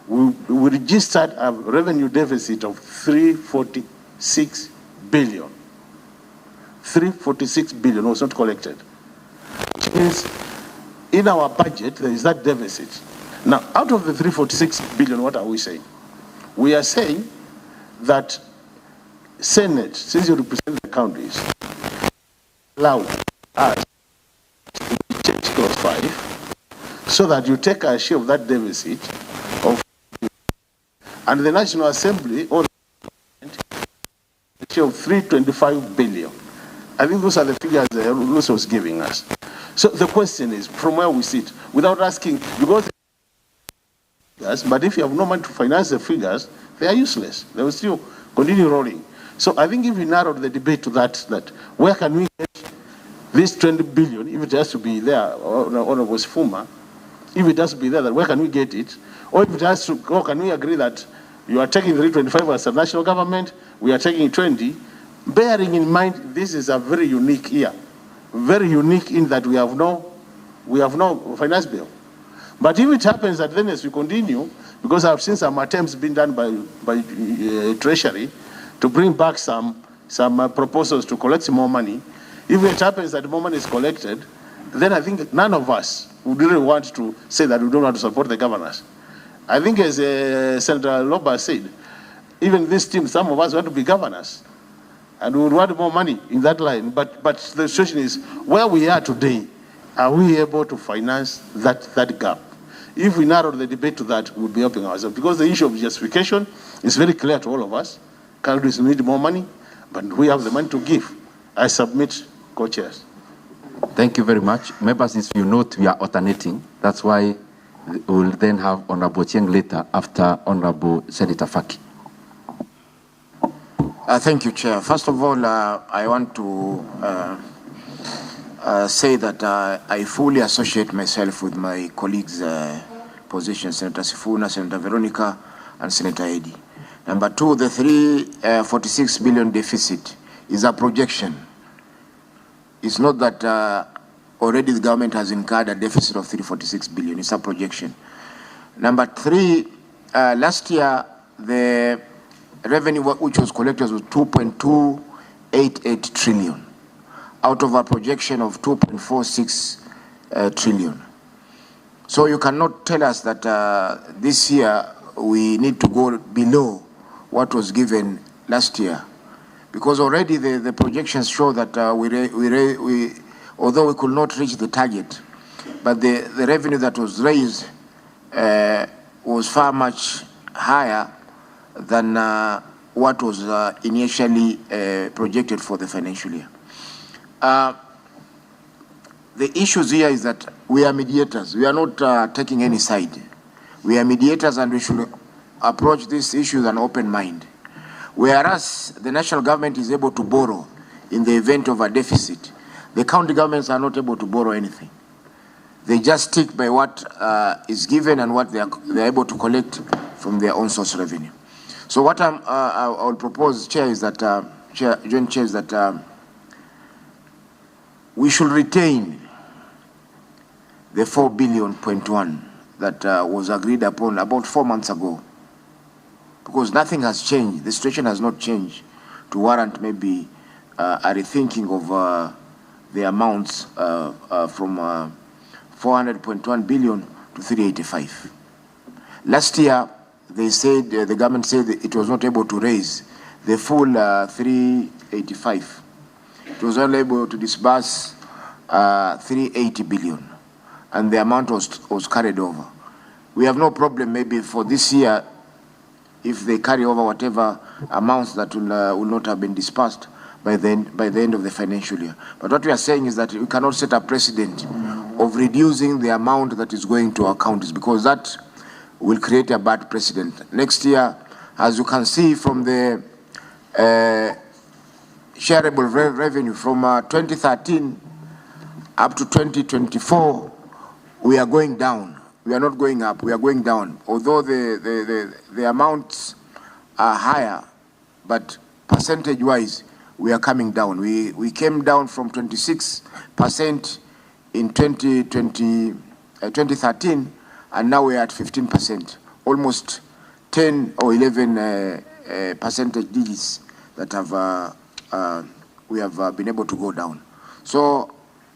we registered a revenue deficit of 346 billion. 346 billion was not collected. Which means in our budget, there is that deficit. Now, out of the 346 billion, what are we saying? We are saying that Senate, since you represent the counties, allow us to change Clause 5 so that you take a share of that deficit of, and the National Assembly or a share of 325 billion. I think those are the figures the Rules was giving us. So the question is, from where we sit, without asking, because but if you have no money to finance the figures, they are useless. They will still continue rolling. So I think if we narrowed the debate to that where can we get this 20 billion, if it has to be there, or it was Fuma, if it has to be there, then where can we get it? Or if it has to, or can we agree that you are taking 325 as a national government, we are taking 20, bearing in mind this is a very unique year. Very unique in that we have no finance bill. But if it happens that then as we continue, because I've seen some attempts being done by Treasury to bring back some proposals to collect more money, if it happens that more money is collected, then I think none of us would really want to say that we don't want to support the governors. I think as Senator Loba said, even this team, some of us want to be governors. And we would want more money in that line. But the situation is, where we are today, are we able to finance that gap? If we narrow the debate to that, we'll be helping ourselves. Because the issue of justification is very clear to all of us. countries need more money, but we have the money to give. I submit, co-chairs. Thank you very much. Members, if you note, we are alternating. That's why we'll then have Honorable Chieng later after Honorable Senator Faki. Thank you, Chair. First of all, I want to say that I fully associate myself with my colleagues' position, Senator Sifuna, Senator Veronica, and Senator Eddy. Number two, the 346 billion deficit is a projection. It's not that already the government has incurred a deficit of 346 billion. It's a projection. Number three, last year, the revenue which was collected was 2.288 trillion out of a projection of 2.46 trillion. So you cannot tell us that this year we need to go below what was given last year, because already the projections show that although we could not reach the target, but the revenue that was raised was far much higher than what was initially projected for the financial year. The issues here is that we are mediators. We are not taking any side. We are mediators, and we should approach these issues with an open mind. Whereas the national government is able to borrow in the event of a deficit, the county governments are not able to borrow anything. They just stick by what is given and what they're able to collect from their own source revenue. So what I will propose, Chair, is that, Joint Chair, is that we should retain the 4.1 billion that was agreed upon about 4 months ago, because nothing has changed. The situation has not changed to warrant maybe a rethinking of the amounts from 400.1 billion to 385. Last year, they said, the government said that it was not able to raise the full 385. It was only able to disburse 380 billion, and the amount was carried over. We have no problem maybe for this year if they carry over whatever amounts that will not have been disbursed by the end of the financial year. But what we are saying is that we cannot set a precedent of reducing the amount that is going to our counties, because that will create a bad precedent. Next year, as you can see from the shareable revenue from 2013 up to 2024, we are going down. We are not going up, we are going down. Although the amounts are higher, but percentage-wise, we are coming down. We came down from 26% in 2013, and now we are at 15%, almost 10 or 11 percentage digits that have we have been able to go down. So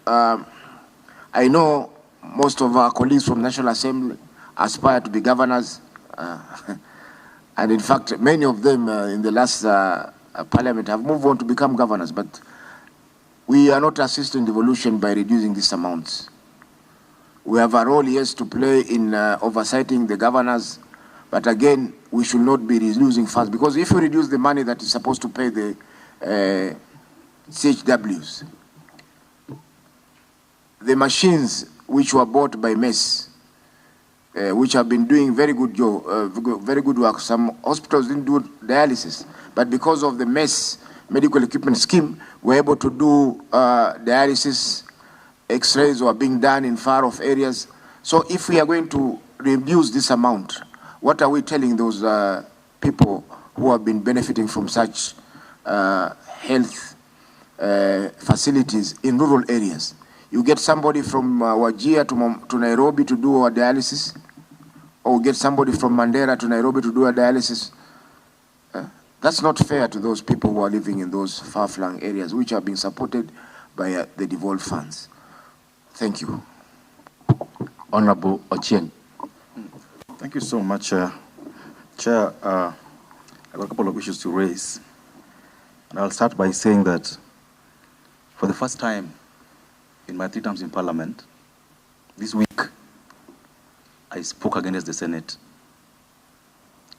I know most of our colleagues from National Assembly aspire to be governors, and in fact, many of them in the last parliament have moved on to become governors, but we are not assisting devolution by reducing these amounts. We have a role, yes, to play in oversighting the governors, but again, we should not be reducing funds, because if we reduce the money that is supposed to pay the CHWs, the machines which were bought by MES, which have been doing very good work. Some hospitals didn't do dialysis, but because of the MES medical equipment scheme, we're able to do dialysis. X-rays were being done in far-off areas. So if we are going to reduce this amount, what are we telling those people who have been benefiting from such health facilities in rural areas? You get somebody from Wajir to Nairobi to do a dialysis, or get somebody from Mandera to Nairobi to do a dialysis. That's not fair to those people who are living in those far-flung areas, which are being supported by the devolved funds. Thank you. Honorable Ochieng. Thank you so much, Chair. I've got a couple of issues to raise. And I'll start by saying that for the first time in my 3 terms in Parliament, this week, I spoke against the Senate.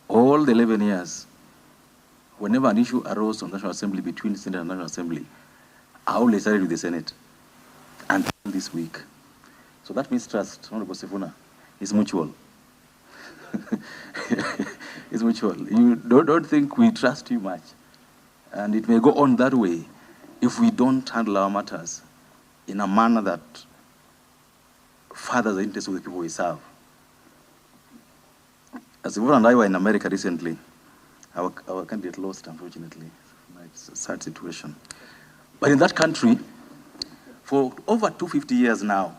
All the 11 years whenever an issue arose on National Assembly between Senate and National Assembly, I always started with the Senate until this week. So that mistrust, Honorable Sifuna, is mutual. It's mutual. You don't think we trust you much. And it may go on that way if we don't handle our matters in a manner that furthers the interests of the people we serve. As Yvonne and I were in America recently, our candidate lost, unfortunately. It's a sad situation. But in that country, for over 250 years now,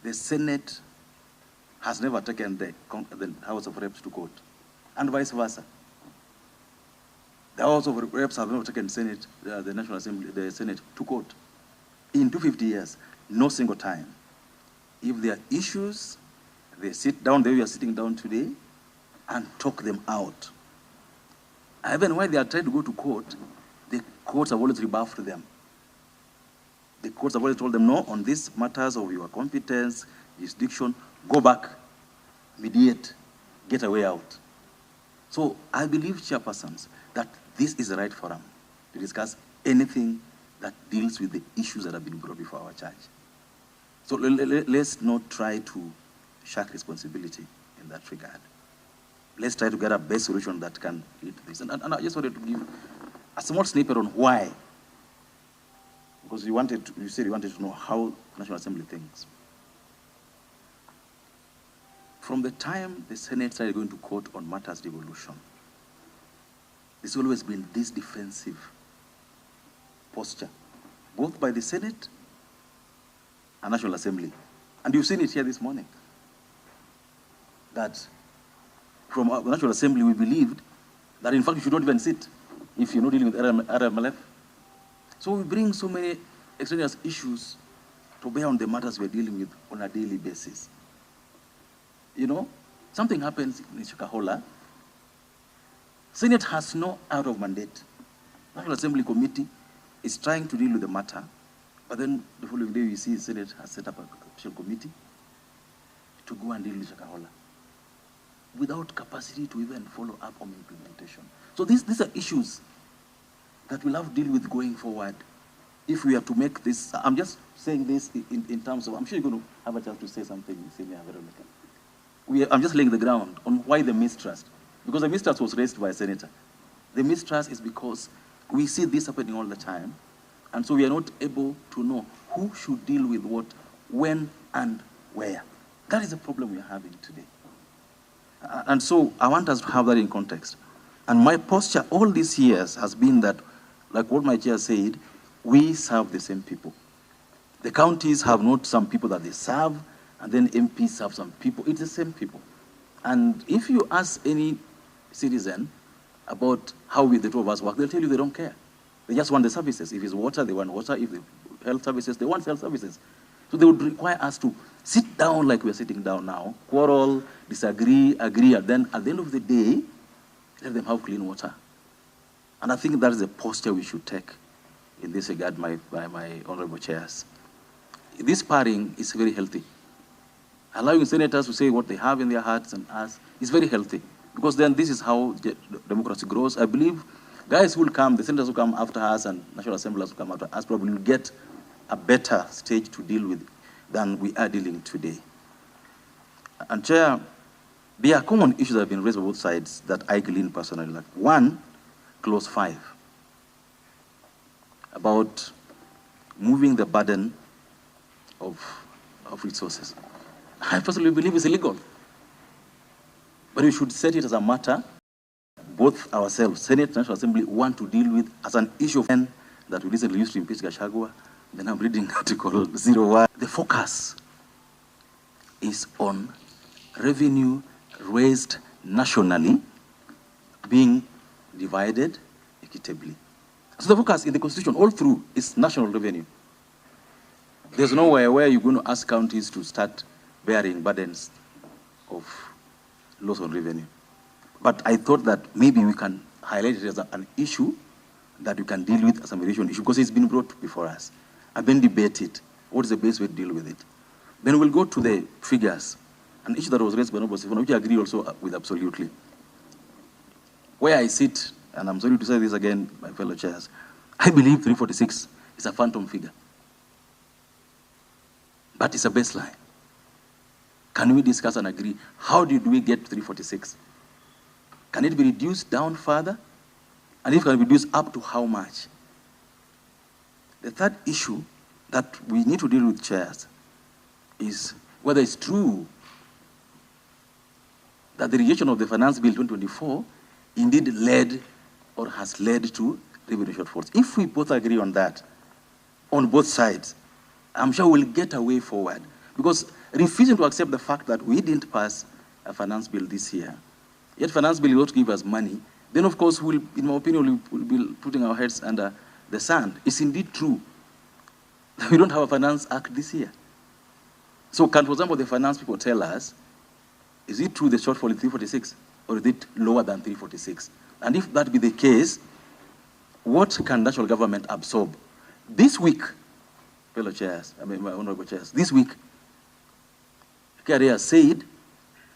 the Senate has never taken the House of Reps to court, and vice versa. The House of Reps have never taken the National Assembly, the Senate to court. In 250 years, no single time. If there are issues, they sit down the way we are sitting down today and talk them out. Even when they are trying to go to court, the courts have always rebuffed them. The courts have always told them, no, on these matters of your competence, jurisdiction, go back, mediate, get a way out. So I believe, chairpersons, that this is the right forum to discuss anything that deals with the issues that have been brought before our judge. So let's not try to shirk responsibility in that regard. Let's try to get a best solution that can lead to this. And I just wanted to give a small snippet on why. Because you said you wanted to know how National Assembly thinks. From the time the Senate started going to court on matters devolution, there's always been this defensive posture, both by the Senate and National Assembly. And you've seen it here this morning, that from the National Assembly we believed that in fact you should not even sit if you're not dealing with RMLF. So we bring so many extraneous issues to bear on the matters we're dealing with on a daily basis. You know, something happens in Shakahola. Senate has no out of mandate. National Assembly Committee is trying to deal with the matter, but then the following day we see the Senate has set up a special committee to go and deal with Shakahola without capacity to even follow up on implementation. So these are issues that we'll have to deal with going forward if we have to make this. I'm just saying this in terms of, I'm sure you're going to have a chance to say something, I'm just laying the ground on why the mistrust. Because the mistrust was raised by a senator. The mistrust is because we see this happening all the time, and so we are not able to know who should deal with what, when, and where. That is the problem we are having today. And so I want us to have that in context. And my posture all these years has been that, like what my chair said, we serve the same people. The counties have not some people that they serve, and then MPs serve some people. It's the same people. And if you ask any citizen about how the two of us work, they'll tell you they don't care. They just want the services. If it's water, they want water. If it's health services, they want health services. So they would require us to sit down like we're sitting down now, quarrel, disagree, agree, and then at the end of the day, let them have clean water. And I think that is the posture we should take in this regard by my honorable chairs. This pairing is very healthy. Allowing senators to say what they have in their hearts and us is very healthy, because then this is how democracy grows. I believe guys who will come, the senators who come after us and national assemblies who come after us probably will get a better stage to deal with than we are dealing today. And Chair, there are common issues that have been raised by both sides that I glean personally. Like one, clause 5, about moving the burden of resources. I personally believe it's illegal. But we should set it as a matter both ourselves, Senate, National Assembly, want to deal with as an issue that we recently used to impeach Gachagua. Then I'm reading Article 01. The focus is on revenue raised nationally being divided equitably. So the focus in the Constitution all through is national revenue. There's nowhere where you're going to ask counties to start bearing burdens of loss on revenue. But I thought that maybe we can highlight it as an issue that we can deal with as a mediation issue, because it's been brought before us and then debate it. What is the best way to deal with it? Then we'll go to the figures. An issue that was raised by Noble Sifuna, which I agree also with absolutely. Where I sit and I'm sorry to say this again, my fellow chairs, I believe 346 is a phantom figure. But it's a baseline. Can we discuss and agree, how did we get 346? Can it be reduced down further? And if it can be reduced up to how much? The third issue that we need to deal with, chairs, is whether it's true that the rejection of the Finance Bill 2024 indeed led or has led to revenue shortfalls. If we both agree on that, on both sides, I'm sure we'll get a way forward. Because refusing to accept the fact that we didn't pass a finance bill this year, yet finance bill will not give us money, then of course, we'll, in my opinion, we'll be putting our heads under the sand. It's indeed true that we don't have a finance act this year. So can, for example, the finance people tell us, is it true the shortfall is 346, or is it lower than 346? And if that be the case, what can national government absorb? This week, fellow chairs, my honorable chairs, this week, KRA has said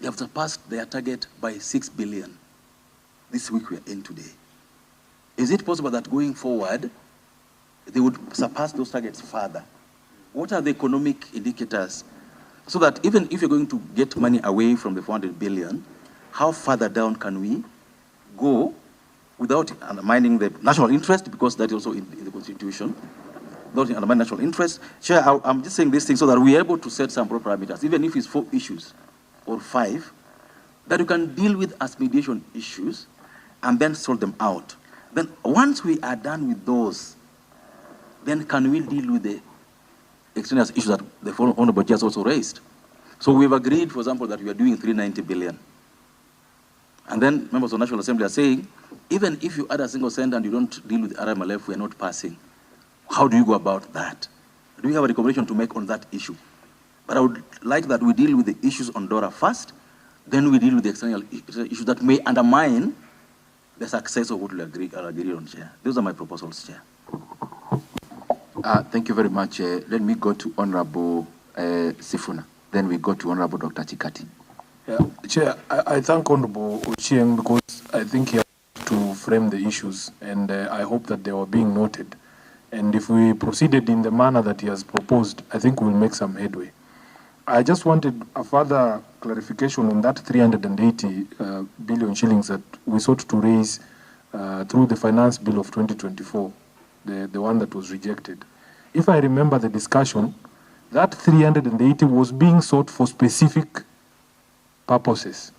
they have surpassed their target by 6 billion. This week we are in today. Is it possible that going forward, they would surpass those targets further? What are the economic indicators? So that even if you're going to get money away from the 400 billion, how further down can we go without undermining the national interest, because that is also in the Constitution, without undermining national interest? Chair, I'm just saying this thing so that we're able to set some proper parameters, even if it's 4 issues or 5, that you can deal with as mediation issues and then sort them out. Then once we are done with those, then can we deal with the extraneous issues that the honorable judge also raised? So we've agreed, for example, that we are doing 390 billion. And then members of the National Assembly are saying, even if you add a single cent and you don't deal with RMLF, we are not passing. How do you go about that? Do we have a recommendation to make on that issue? But I would like that we deal with the issues on DORA first, then we deal with the external issues that may undermine the success of what we'll agree on, Chair. Those are my proposals, Chair. Thank you very much. Let me go to Honorable Sifuna. Then we go to Honorable Dr. Chikati. Yeah, Chair, I thank Honorable Ochieng because I think he has to frame the issues, and I hope that they were being noted. And if we proceeded in the manner that he has proposed, I think we'll make some headway. I just wanted a further clarification on that 380 billion shillings that we sought to raise through the Finance Bill of 2024, the one that was rejected. If I remember the discussion, that 380 was being sought for specific purposes.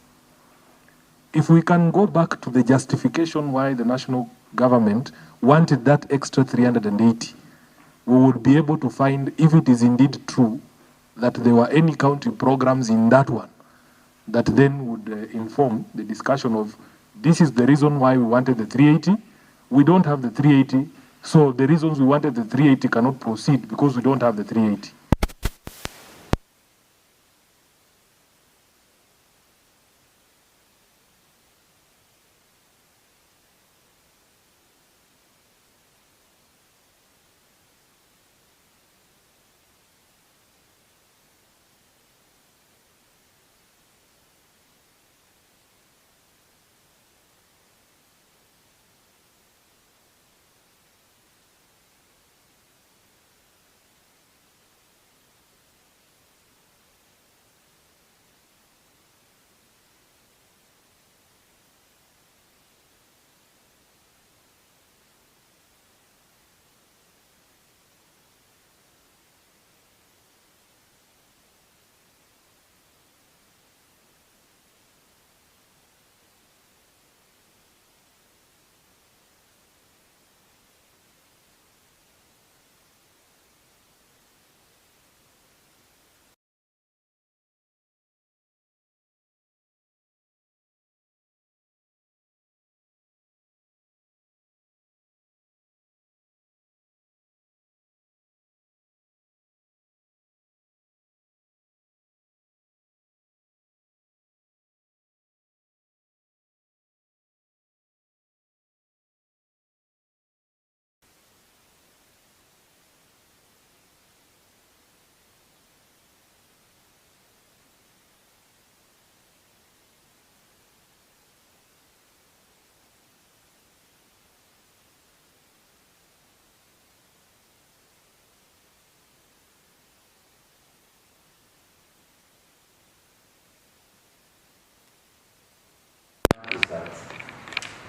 If we can go back to the justification why the national government wanted that extra 380, we would be able to find if it is indeed true that there were any county programs in that one that then would inform the discussion of this is the reason why we wanted the 380. We don't have the 380, so the reasons we wanted the 380 cannot proceed because we don't have the 380.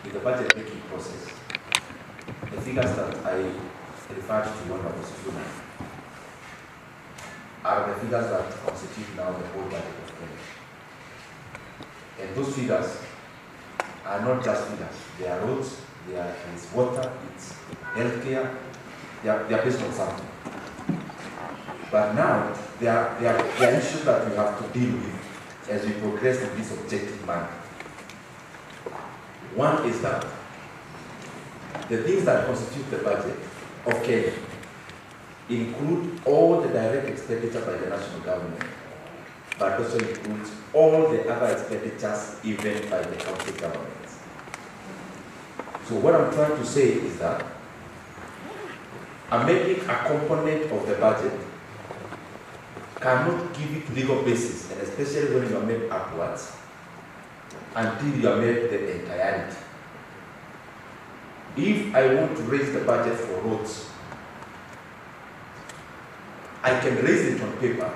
in the budget making process, the figures that I referred to when I was human are the figures that constitute now the whole budget of Kenya. And those figures are not just figures. They are roads, it's water, it's healthcare, they are based on something. But now, there are issues that we have to deal with as we progress in this objective manner. One is that the things that constitute the budget of Kenya include all the direct expenditure by the national government, but also includes all the other expenditures even by the county governments. So what I'm trying to say is that making a component of the budget cannot give it legal basis, and especially when you are made upwards, until you are made the entirety. If I want to raise the budget for roads, I can raise it on paper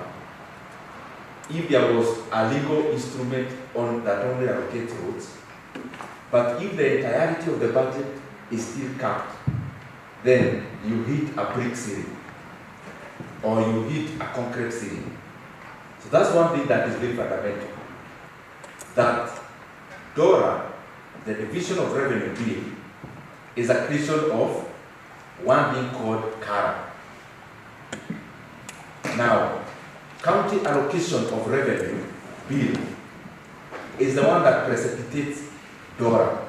if there was a legal instrument that only allocates roads. But if the entirety of the budget is still capped, then you hit a brick ceiling or you hit a concrete ceiling. So that's one thing that is very fundamental. That DORA, the Division of Revenue Bill, is a creation of one being called Kiharu. Now, county allocation of revenue bill is the one that precipitates DORA.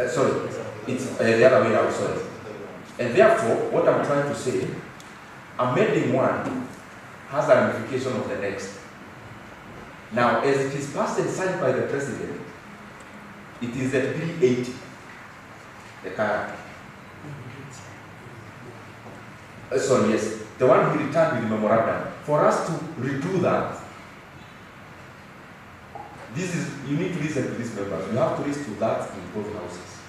Sorry, it's the other way around, sorry. And therefore, what I'm trying to say, amending one has a ramification of the next. Now, as it is passed and signed by the president, it is at 380, the Kiharu. Sorry, yes, the one he returned with the memorandum. For us to redo that, you need to listen to these members. You have to listen to that in both houses.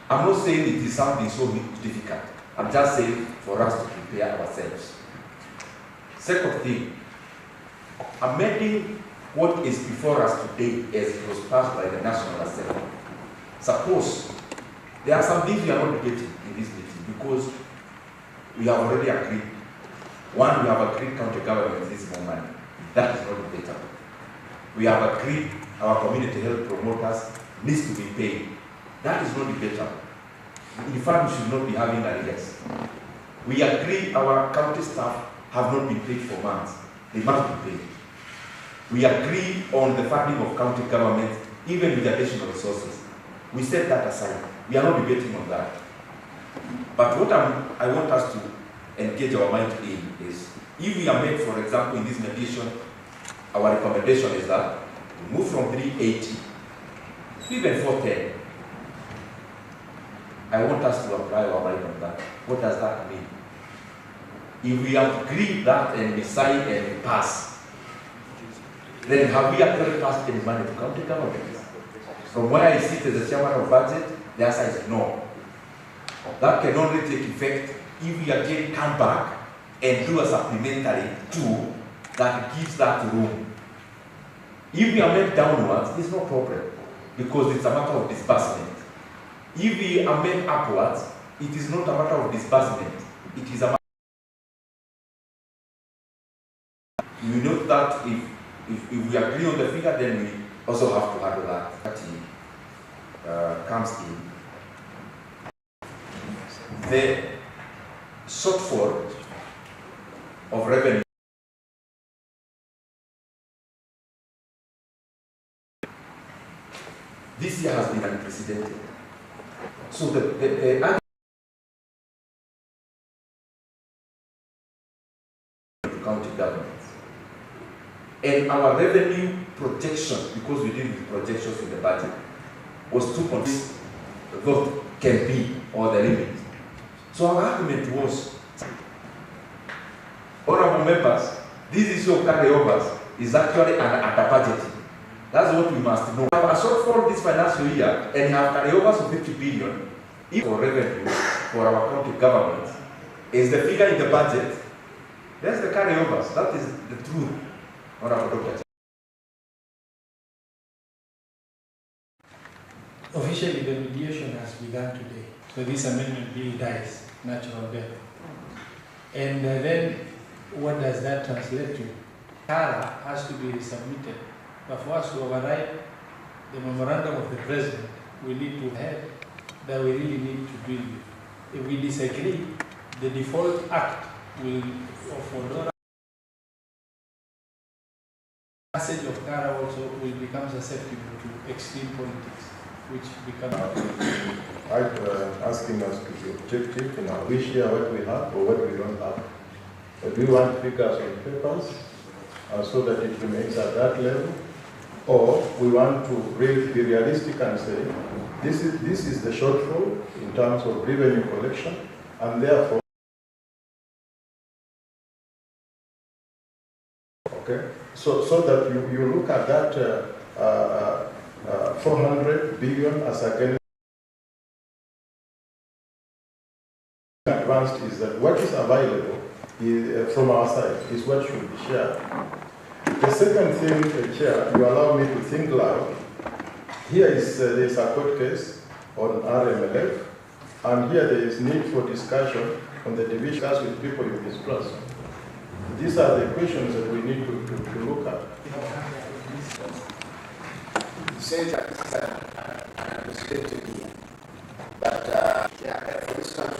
I'm not saying it is something so difficult. I'm just saying for us to prepare ourselves. Second thing, amending what is before us today as it was passed by the National Assembly. Suppose there are some things we are not debating in this meeting because we have already agreed. One, we have agreed county government needs more money. That is not debatable. We have agreed our community health promoters needs to be paid. That is not debatable. In fact, we should not be having arrears. We agree our county staff have not been paid for months. They must be paid. We agree on the funding of county government, even with additional resources. We set that aside. We are not debating on that. But what I want us to engage our mind in is, if we are made, for example, in this mediation, our recommendation is that we move from 380 to even 410. I want us to apply our mind on that. What does that mean? If we agree that and we sign and we pass, then have we actually passed any money to county governments? From where I sit as the chairman of budget, the answer is no. That can only take effect if we again come back and do a supplementary tool that gives that room. If we are made downwards, it's no problem because it's a matter of disbursement. If we are made upwards, it is not a matter of disbursement. It is a matter. You note that if we agree on the figure, then we also have to handle that comes in. The shortfall of revenue this year has been unprecedented. So the county governments and our revenue projection, because we deal with projections in the budget, was 2.6 what can be or the limit. So our argument was, honorable members, this issue of carryovers is actually under budgeting. That's what we must know. We have a shortfall this financial year and have carryovers of 50 billion. If our revenue for our county government is the figure in the budget, that's the carryovers. That is the truth, honorable Dr. Officially, the mediation has begun today. So this amendment bill dies, natural death. And then what does that translate to? CARA has to be resubmitted. But for us to override the memorandum of the president, we need to have that we really need to deal with. If we disagree, the default act will, for DORA, passage of CARA also will become susceptible to extreme politics, which becomes... asking us to be objective in our we share what we have or what we don't have. But we want figures on papers so that it remains at that level, or we want to really be realistic and say, this is the shortfall in terms of revenue collection, and therefore, okay, so that you look at that 400 billion as against advanced is that what is available is, from our side is what should be shared. The second thing, Chair, you allow me to think loud. Here is there's a court case on RMLF, and here there is need for discussion on the divisions with people you distrust. These are the questions that we need to look at. Say that it's an administrative here, but for instance,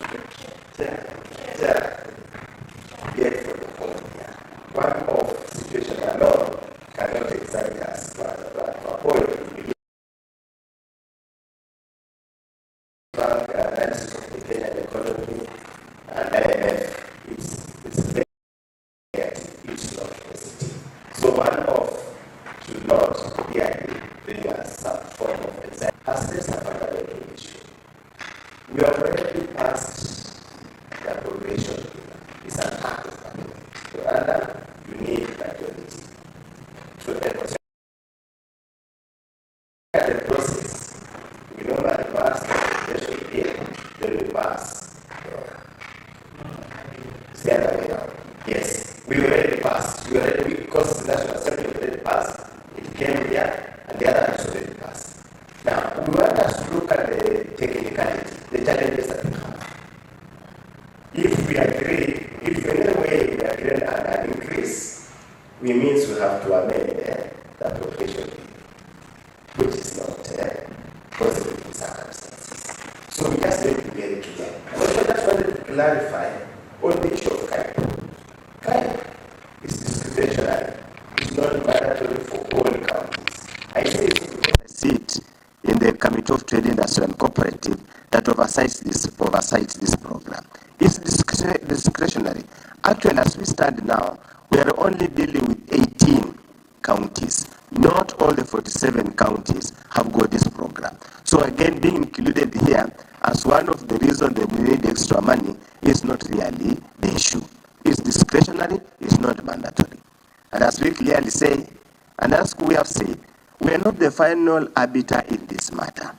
get for the whole year. One of situation alone cannot excite us, but for point, analysis of the Kenyan economy and IMF, it's very negative, it's not positive. So one of should not really bring us some form of anxiety. As this is a fundamental issue, we have already passed the appropriation. It's an act of parliament. So under, you need majority to negotiate. The process, we normally pass the appropriation bill, then we pass. It's the other way around. Yes, we already passed. We already, because the National Assembly already passed, it came here, and the other has already passed. Now, we want us to look at the technicality, the challenges that we have. If we agree, if in any way we agree on an increase, we means we have to amend the appropriation bill, which is not possible in circumstances. So we just need to be very clear. And also just wanted to clarify on the issue of kind. Kind is discretionary. It's not mandatory for all counties. I say it's seat in the Committee of Trade, Industry and Cooperative that oversights this program. It's discretionary. Actually, as we stand now, we are only dealing with 18 counties. Not all the 47 counties have got this program. So again, being included here as one of the reasons that we need extra money is not really the issue. It's discretionary, it's not mandatory. And as we clearly say, and as we have said, we are not the final arbiter in this matter.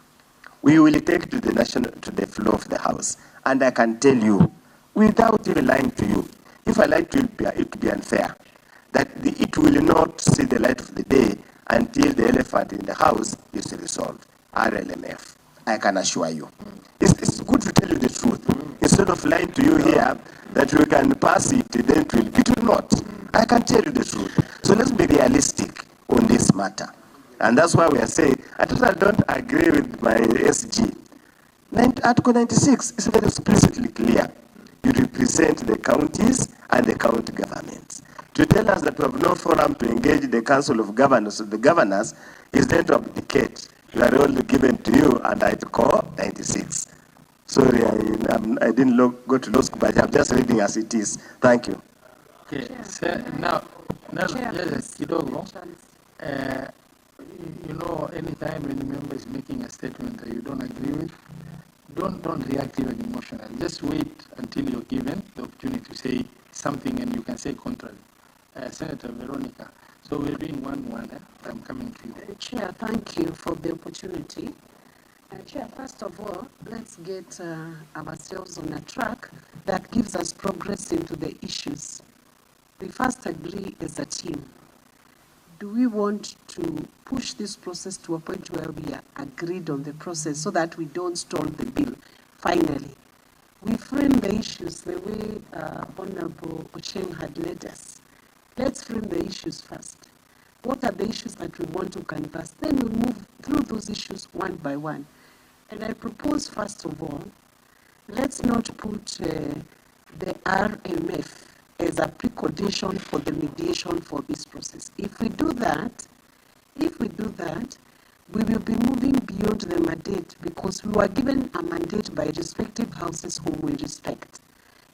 We will take to the floor of the House. And I can tell you, without even lying to you, if I lie to you, it would be unfair, that it will not see the light of the day until the elephant in the house is resolved. RMLF, I can assure you. It's good to tell you the truth. Instead of lying to you here, that we can pass it, then it will not. I can tell you the truth. So let's be realistic on this matter. And that's why we are saying, I don't agree with my SG. Article 96 is very explicitly clear. You represent the counties and the county governments. To tell us that we have no forum to engage the Council of Governors, the governors, is then to abdicate. You are only given to you under Article 96. Sorry, I didn't go to law school, but I'm just reading as it is. Thank you. Okay, so now yes, Kidogo. You know, anytime any member is making a statement that you don't agree with, don't react even emotionally. Just wait until you're given the opportunity to say something and you can say contrary. Senator Veronica, so we're doing 1-1. I'm coming to you. Chair, thank you for the opportunity. Chair, first of all, let's get ourselves on a track that gives us progress into the issues. We first agree as a team. do we want to push this process to a point where we are agreed on the process so that we don't stall the bill? Finally, we frame the issues the way Honorable Ocheng had led us. Let's frame the issues first. What are the issues that we want to canvass? Then we move through those issues one by one. And I propose, first of all, let's not put the RMF as a precondition for the mediation for this process. If we do that, we will be moving beyond the mandate, because we were given a mandate by respective houses whom we respect.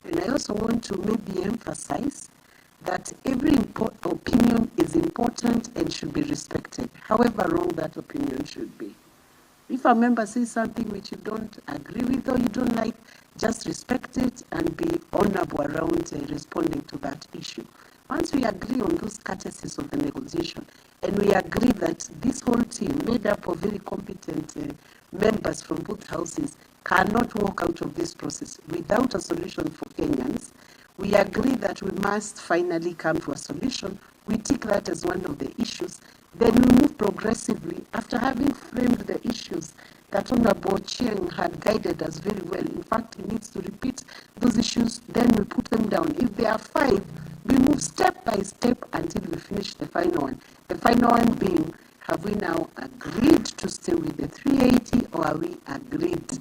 And I also want to maybe emphasize that every opinion is important and should be respected, however wrong that opinion should be. If a member says something which you don't agree with or you don't like, just respect it and be honorable around responding to that issue. Once we agree on those courtesies of the negotiation, and we agree that this whole team, made up of very competent members from both houses, cannot walk out of this process without a solution for Kenyans, we agree that we must finally come to a solution. We take that as one of the issues. Then we move progressively, after having framed the issues that Honorable Chieng had guided us very well. In fact, he needs to repeat those issues, then we put them down. If there are 5, we move step by step until we finish the final one. The final one being, have we now agreed to stay with the 380, or are we agreed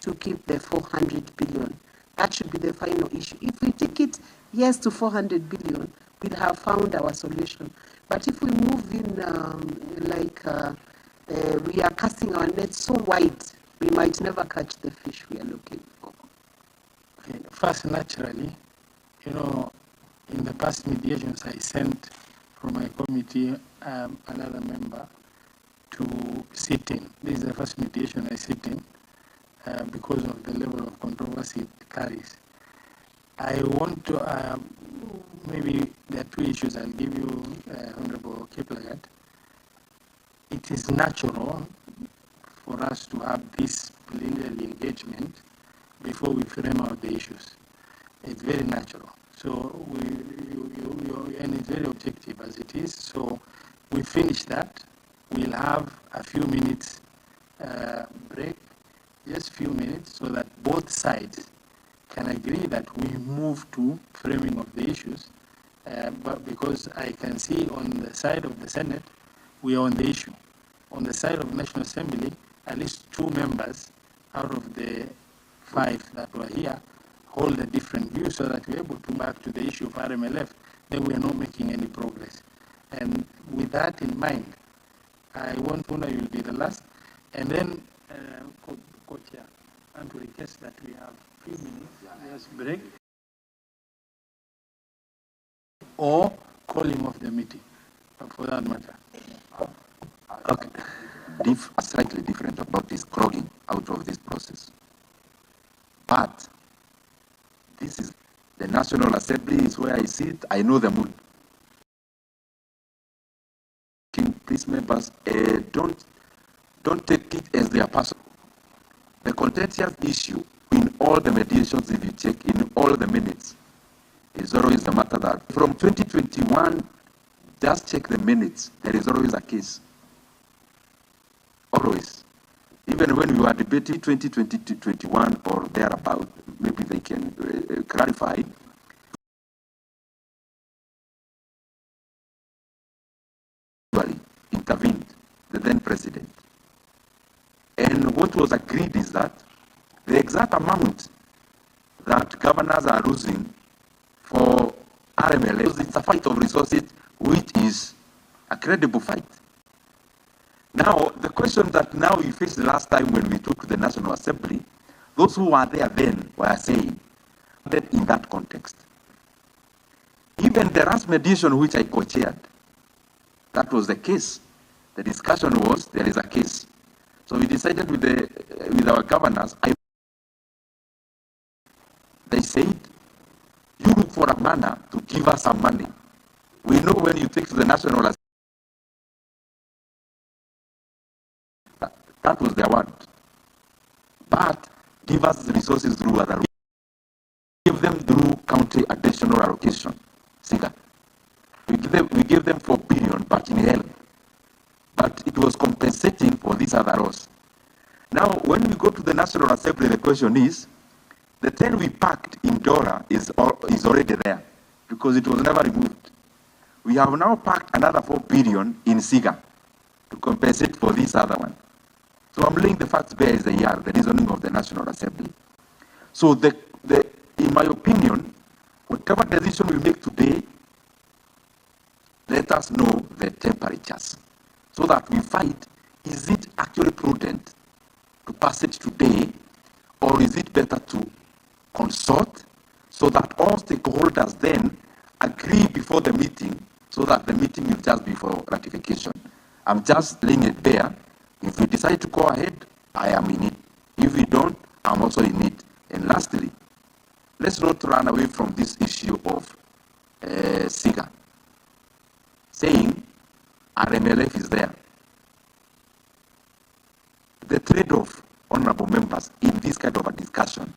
to keep the 400 billion? That should be the final issue. If we take it, yes, to 400 billion, we'll have found our solution. But if we move in we are casting our net so wide, we might never catch the fish we are looking for. Okay. First, naturally, in the past mediations, I sent from my committee another member to sit in. This is the first mediation I sit in because of the level of controversy it carries. I want to, maybe there are 2 issues I'll give you, Honorable Kiplagat. It is natural for us to have this preliminary engagement before we frame out the issues. It's very natural. So, and it's very objective as it is. So, we finish that. We'll have a few minutes break, just few minutes, so that both sides can agree that we move to framing of the issues. But because I can see on the side of the Senate, we are on the issue. On the side of the National Assembly, at least 2 members out of the 5 that were here hold a different view, so that we're able to back to the issue of RMLF, then we are not making any progress. And with that in mind, I want Puna, you'll be the last, and then Co-Chair, and to request that we have 3 minutes, just break, or call him off the meeting, for that matter. Okay. Slightly different about this clogging out of this process. But this is the National Assembly is where I sit. I know the mood. Please, members, don't take it as their personal. The contentious issue in all the mediations, if you check in all the minutes, is always the matter that from 2021, just check the minutes. There is always a case. Always. Even when we were debating 2020-21 or thereabout, maybe they can clarify. Intervened, the then president. And what was agreed is that the exact amount that governors are losing for RMLF, it's a fight of resources, which is a credible fight. Now, the question that now we faced the last time when we took the National Assembly, those who were there then were saying that in that context. Even the last mediation which I co-chaired, that was the case. The discussion was, there is a case. So we decided with our governors, they said, you look for a manner to give us some money. We know when you take to the National Assembly, that was their word. But give us the resources through other routes. Give them through county additional allocation. SIGA. We gave them 4 billion back in health, but it was compensating for this other loss. Now, when we go to the National Assembly, the question is, the 10 we packed in Dora is already there because it was never removed. We have now packed another 4 billion in SIGA to compensate for this other one. So I'm laying the facts bare as they are, the reasoning of the National Assembly. So in my opinion, whatever decision we make today, let us know the temperatures so that we find, is it actually prudent to pass it today, or is it better to consult so that all stakeholders then agree before the meeting so that the meeting will just be for ratification? I'm just laying it bare. If we decide to go ahead, I am in it. If we don't, I'm also in it. And lastly, let's not run away from this issue of SIGA, saying RMLF is there. The trade-off, honorable members, in this kind of a discussion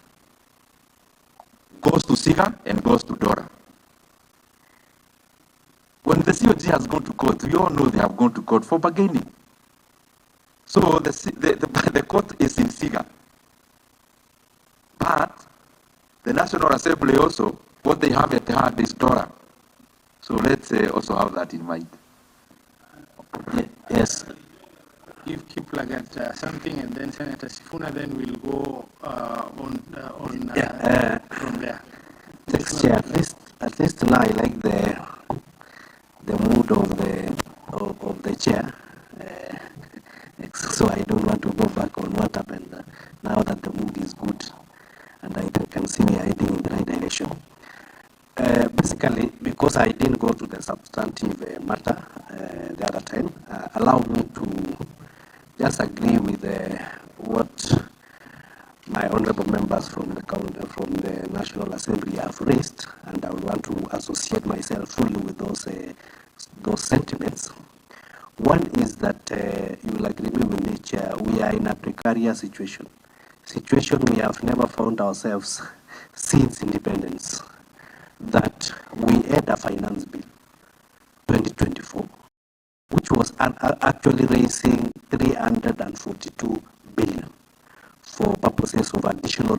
goes to SIGA and goes to DORA. When the COG has gone to court, we all know they have gone to court for bargaining. So the court is in SIGA. But the National Assembly also, what they have at heart is DORA. So let's also have that in mind. Yes. Give Kiplagat something, and then Senator Sifuna then will go from there. Thanks, Chair. At least now I like the mood of the chair. So I don't want to go back on what happened now that the mood is good and I can see we are heading in the right direction. Basically, because I didn't go to the substantive matter the other time, allow me to just agree with what my honorable members from the National Assembly have raised, and I would want to associate myself fully with those sentiments. One is that you will agree with me, Chair, we are in a precarious situation we have never found ourselves since independence, that we had a finance bill 2024, which was actually raising 342 billion for purposes of additional.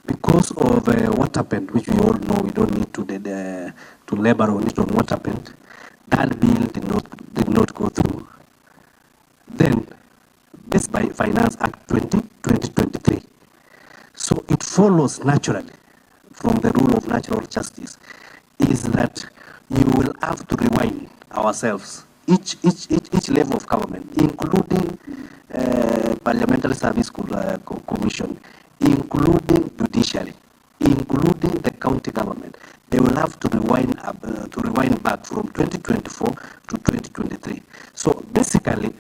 Because of what happened, which we all know, we don't need to labor on it on what happened. That bill did not go through. Then, based by Finance Act 2023, so it follows naturally from the rule of natural justice, is that you will have to rewind ourselves, each level of government, including Parliamentary Service Commission, including judiciary, including the county government. They will have to rewind back from 2024 to 2023. So basically,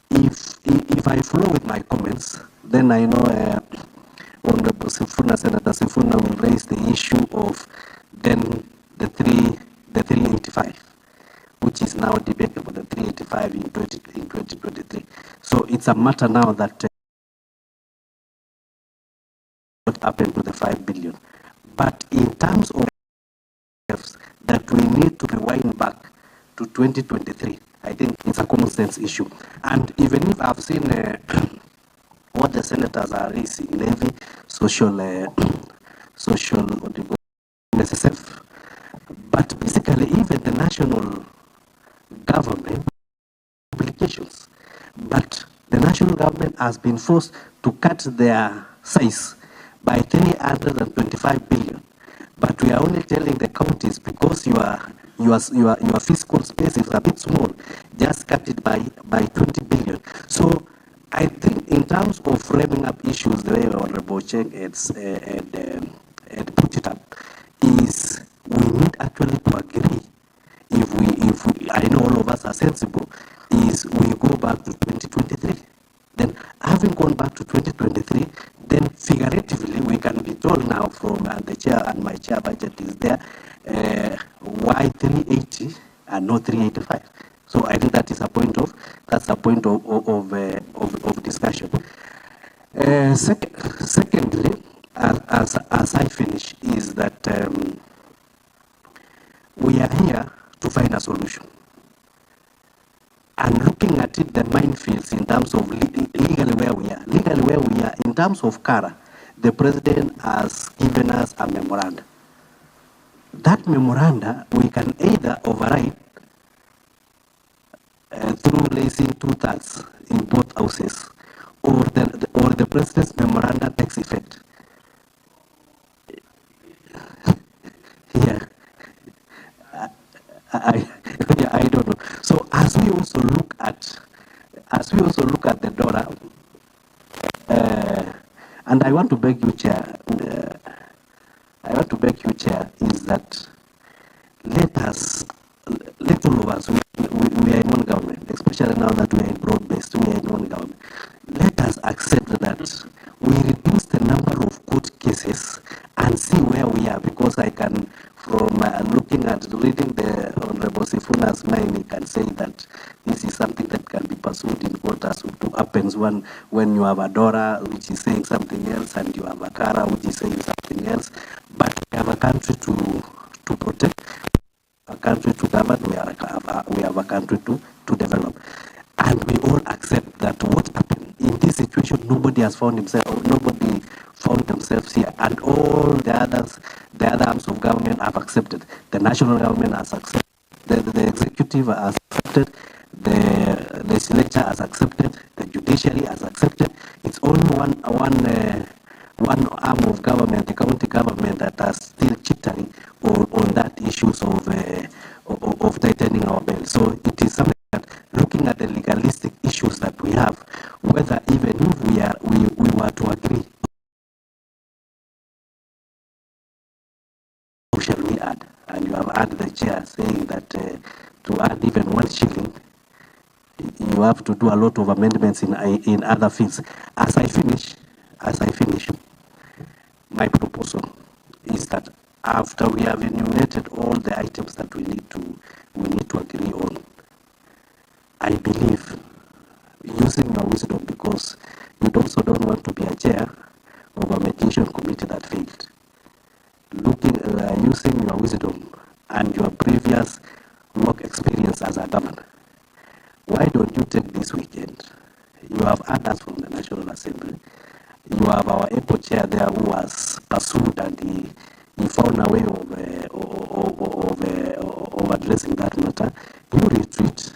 if I flow with my comments, then I know Honorable Sifuna, Senator Sifuna will raise the issue of then the 385, which is now debatable, the 385 in 2023. So it's a matter now that what happened to the 5 billion. But in terms of that we need to rewind back to 2023, I think it's a common sense issue. And even if I've seen what the senators are raising, levy, social, NSSF, but basically even the national government applications. But the national government has been forced to cut their size by 325 billion. But we are only telling the counties, because your fiscal space is a bit small, just cut it by 20 billion. So I think in terms of framing up issues, the way Honorable Cheng had put it up, is we need actually to agree. If we, I know all of us are sensible, is we go back to 2023. Then having gone back to 2023, then figuratively we can be told now from the chair, and my chair budget is there, why 380 and not 385. So I think that is a point of discussion. Secondly, as I finish, is that we are here to find a solution. And looking at it, the minefields in terms of legally where we are, in terms of Kara, the president has given us a memoranda. That memoranda, we can either override through raising 2/3 in both houses, or the president's memoranda takes effect. Yeah. I don't know. So as we also look at the dollar, and I want to beg you, Chair, is that let all of us, we are in one government, especially now that we are in broad-based, we are in one government. Let us accept that we reduce the number of court cases and see where we are, because I can, from reading the Honorable Sifuna's mind, he can say that this is something that can be pursued in court, as what happens when you have a Dora which is saying something else and you have a Kara which is saying something else. But we have a country to protect, a country to govern, we have a country to develop. And we all accept that what happened in this situation, nobody found themselves here. And all the other arms of government have accepted. The national government has accepted, the executive has accepted, the legislature has accepted, the judiciary has accepted. It's only one arm of government, the county government, that are still chittering on that issues of tightening our belt. So it is something that, looking at the legalistic issues that we have, whether even if we were to agree, how shall we add? And you have heard the chair saying that to add even 1 shilling, you have to do a lot of amendments in other fields. As I finish, my proposal is that after we have enumerated all the items that we need to agree on, I believe, using your wisdom, because you also don't want to be a chair of a mediation committee that failed. Using your wisdom and your previous work experience as a governor, why don't you take this weekend? You have others from the National Assembly. You have our EPO chair there who was pursued, and he found a way of addressing that matter. You retreat.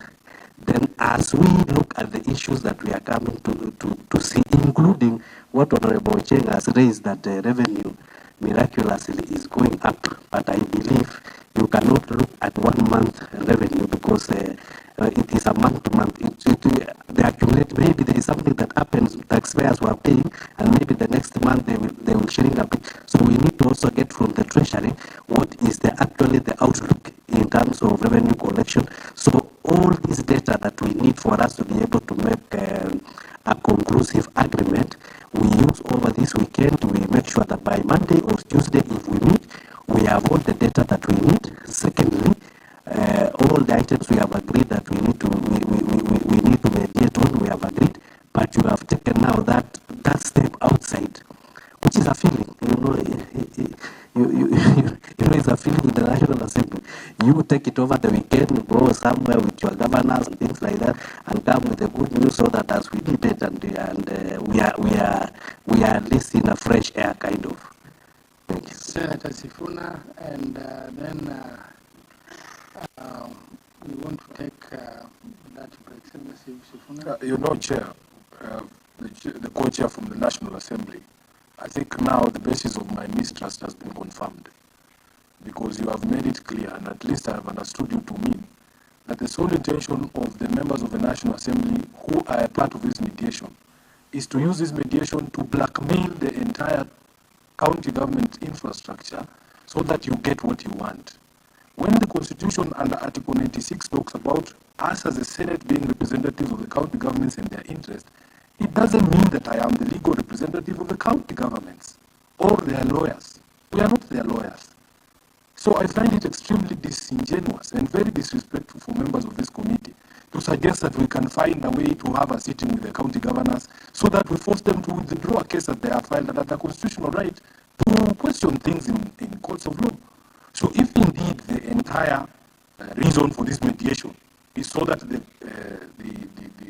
Then, as we look at the issues that we are coming to see, including what Honorable Cheng has raised, that revenue miraculously is going up, but I believe you cannot look at 1 month revenue, because it is a month to month. They accumulate. Maybe there is something that happens, taxpayers were paying, and maybe the next month they will shrink a bit. So we need to also get from the treasury what is actually the outlook in terms of revenue collection. So all this data that we need for us to be able to make a conclusive agreement, we use over this weekend. We make sure that by Monday or Tuesday, if we meet, we have all the data that we need. Secondly, all the items we have agreed that we need to mediate on, we have agreed. But you have taken now that step outside, which is a feeling, it's a feeling with the National Assembly. You take it over the weekend, go somewhere with your governors and things like that, and come with the good news, so that as we debate and we are at least in a fresh air, kind of. Thank you. Senator Sifuna, and then we want to take that break. Senator Sifuna. Chair, the co-chair from the National Assembly, I think now the basis of my mistrust has been confirmed, because you have made it clear, and at least I have understood you to mean that the sole intention of the members of the National Assembly who are a part of this mediation is to use this mediation to blackmail the entire county government infrastructure so that you get what you want. When the Constitution under Article 96 talks about us as a Senate being representatives of the county governments and their interest, it doesn't mean that I am the legal representative of the county governments or their lawyers. We are not their lawyers. So I find it extremely disingenuous and very disrespectful for members of this committee to suggest that we can find a way to have a sitting with the county governors so that we force them to withdraw a case that they have filed under the constitutional right to question things in courts of law. So if indeed the entire reason for this mediation is so that the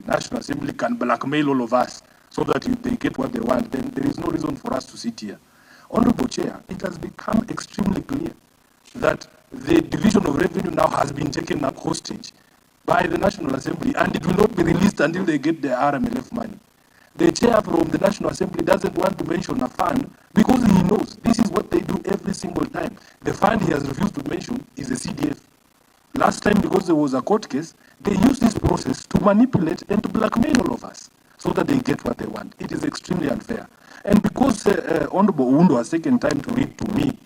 National Assembly can blackmail all of us so that they get what they want, then there is no reason for us to sit here. Honorable Chair, it has become extremely clear that the Division of Revenue now has been taken up hostage by the National Assembly, and it will not be released until they get their RMLF money. The chair from the National Assembly doesn't want to mention a fund because he knows this is what they do every single time. The fund he has refused to mention is the CDF. Last time, because there was a court case, they used this process to manipulate and to blackmail all of us so that they get what they want. It is extremely unfair. And because Honorable Undo has taken time to read to me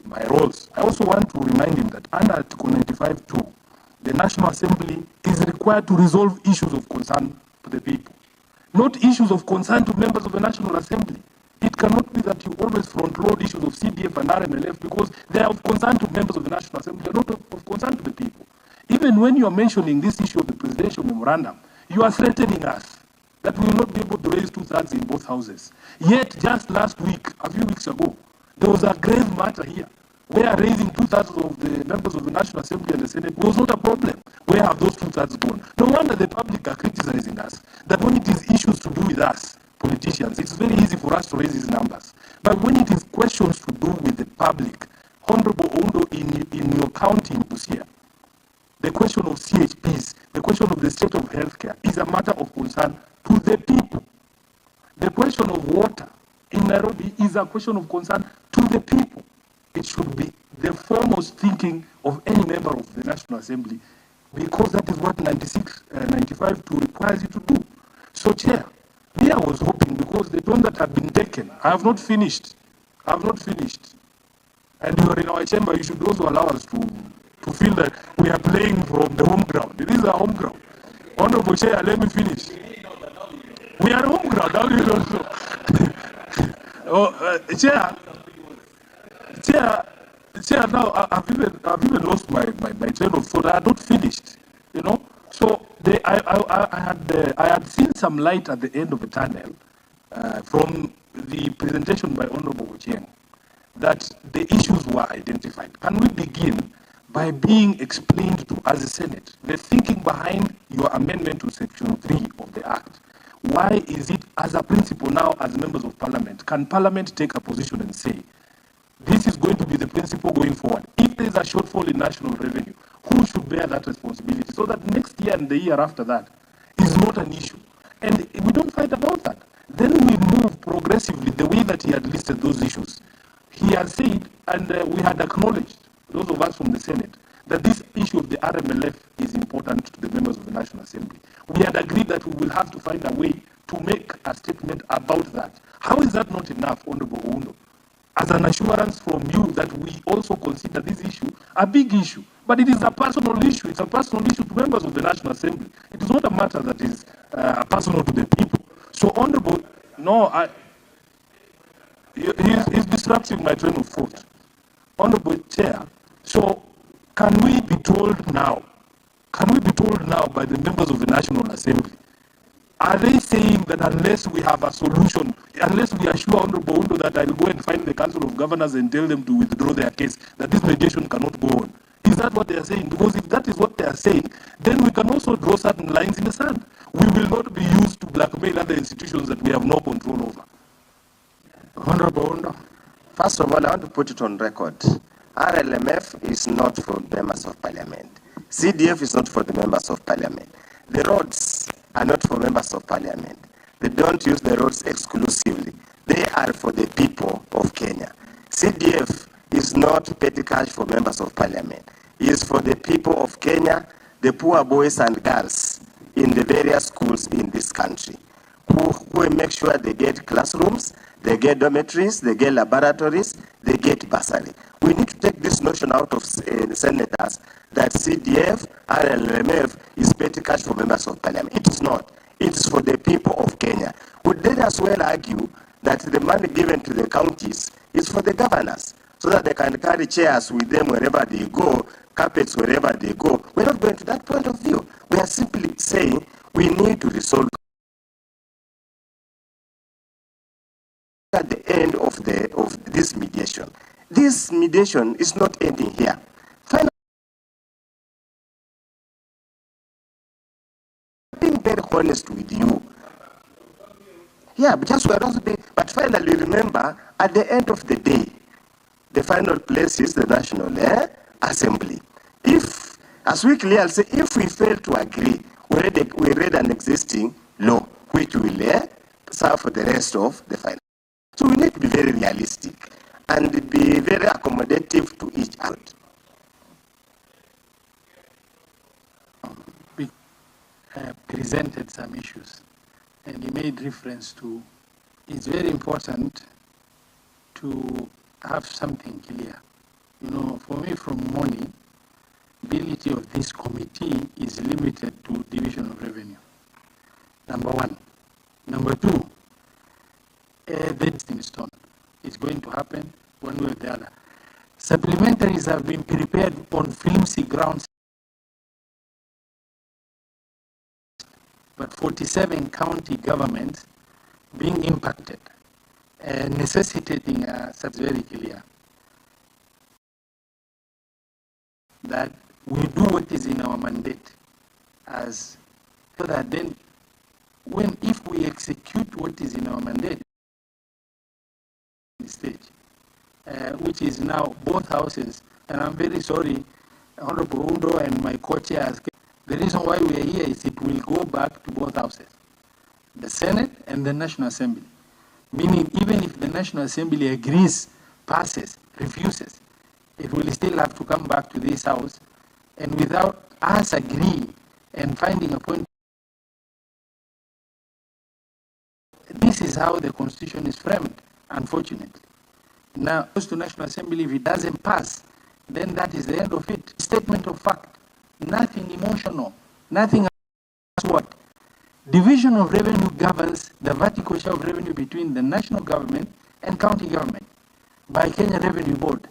my roles, I also want to remind him that under Article 95(2), the National Assembly is required to resolve issues of concern to the people, not issues of concern to members of the National Assembly. It cannot be that you always front-load issues of CDF and RMLF because they are of concern to members of the National Assembly, they are not of concern to the people. Even when you are mentioning this issue of the presidential memorandum, you are threatening us that we will not be able to raise 2/3 in both houses. Yet, just last week, a few weeks ago, there was a grave matter here where raising 2/3 of the members of the National Assembly and the Senate was not a problem. Where have those 2/3 gone? No wonder the public are criticizing us, that when it is issues to do with us, politicians, it's very easy for us to raise these numbers. But when it is questions to do with the public, Honorable Ondo, in your county in Busia, the question of CHPs, the question of the state of healthcare is a matter of concern to the people. The question of water in Nairobi is a question of concern to the people. It should be the foremost thinking of any member of the National Assembly because that is what 95(2) requires you to do. So, Chair, here I was hoping, because the tone that have been taken, I have not finished. And you are in our chamber, you should also allow us to feel that we are playing from the home ground. It is our home ground. Honorable Chair, let me finish. We are home ground, how do you know so? Chair, now I've even lost my train of thought. I had not finished, you know. So I had seen some light at the end of the tunnel from the presentation by Honorable Ochieng that the issues were identified. Can we begin by being explained to as a Senate the thinking behind your amendment to Section 3 of the Act? Why is it, as a principle now, as members of Parliament, can Parliament take a position and say, this is going to be the principle going forward? If there is a shortfall in national revenue, who should bear that responsibility? So that next year and the year after that is not an issue. And we don't fight about that. Then we move progressively the way that he had listed those issues. He has said, and we had acknowledged, those of us from the Senate, that this issue of the RMLF is important to the members of the National Assembly. We had agreed that we will have to find a way to make a statement about that. How is that not enough, Honorable Undo? As an assurance from you that we also consider this issue a big issue, but it is a personal issue. It's a personal issue to members of the National Assembly. It is not a matter that is personal to the people. So, Honorable, he's disrupting my train of thought. Honorable Chair, so can we be told now by the members of the National Assembly, are they saying that unless we have a solution, unless we assure Honorable Undo that I will go and find the Council of Governors and tell them to withdraw their case, that this mediation cannot go on? Is that what they are saying? Because if that is what they are saying, then we can also draw certain lines in the sand. We will not be used to blackmail other institutions that we have no control over. Honorable Undo. First of all, I want to put it on record. RLMF is not for members of Parliament. CDF is not for the members of Parliament. The roads are not for members of Parliament. They don't use the roads exclusively. They are for the people of Kenya. CDF is not petty cash for members of Parliament. It is for the people of Kenya, the poor boys and girls in the various schools in this country, who make sure they get classrooms, they get dormitories, they get laboratories, they get bursary. We need to take this notion out of senators that CDF, RLMF is petty cash for members of Parliament. It is not. It is for the people of Kenya. Would they as well argue that the money given to the counties is for the governors, so that they can carry chairs with them wherever they go, carpets wherever they go? We're not going to that point of view. We are simply saying we need to resolve at the end of this mediation. This mediation is not ending here. Finally, being very honest with you. Yeah, but just we're also being, but finally remember, at the end of the day, the final place is the National Assembly. If, as we clearly say, if we fail to agree, we read an existing law which will serve for the rest of the final. So we need to be very realistic and be very accommodative to each other. We presented some issues, and he made reference to, it's very important to have something clear. You know, for me from morning, ability of this committee is limited to division of revenue. Number one. Number two, that's in stone. It's going to happen one way or the other. Supplementaries have been prepared on flimsy grounds, but 47 county governments being impacted, necessitating such very clear that we do what is in our mandate, as so that then if we execute what is in our mandate stage, which is now both houses, and I'm very sorry, Honorable Undo and my co-chairs, the reason why we are here is it will go back to both houses, the Senate and the National Assembly. Meaning, even if the National Assembly agrees, passes, refuses, it will still have to come back to this house, and without us agreeing and finding a point. This is how the Constitution is framed, unfortunately. Now, goes to National Assembly, if it doesn't pass, then that is the end of it. Statement of fact, nothing emotional, nothing else. What? Division of revenue governs the vertical share of revenue between the national government and county government by Kenya Revenue Board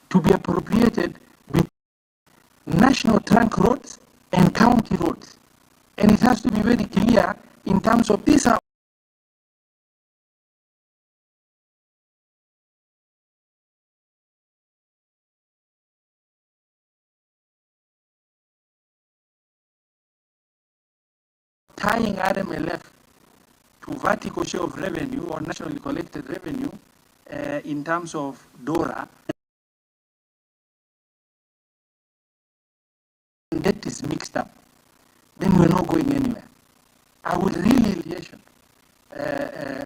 to be appropriated between national trunk roads and county roads. And it has to be very clear in terms of this. Tying RMLF to vertical share of revenue or nationally collected revenue in terms of DORA, and that is mixed up, then we're not going anywhere. I would really liaison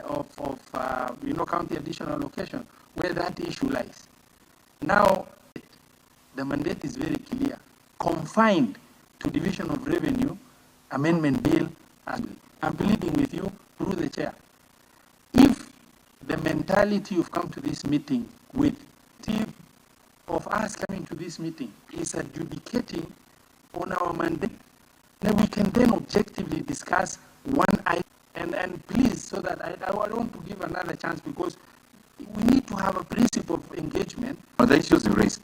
of county additional allocation where that issue lies. Now, the mandate is very clear, confined to division of revenue, amendment bill. I'm pleading with you through the chair. If the mentality you've come to this meeting with, of us coming to this meeting is adjudicating on our mandate, then we can then objectively discuss one item. And please, so that I want to give another chance, because we need to have a principle of engagement. On the issues you raised,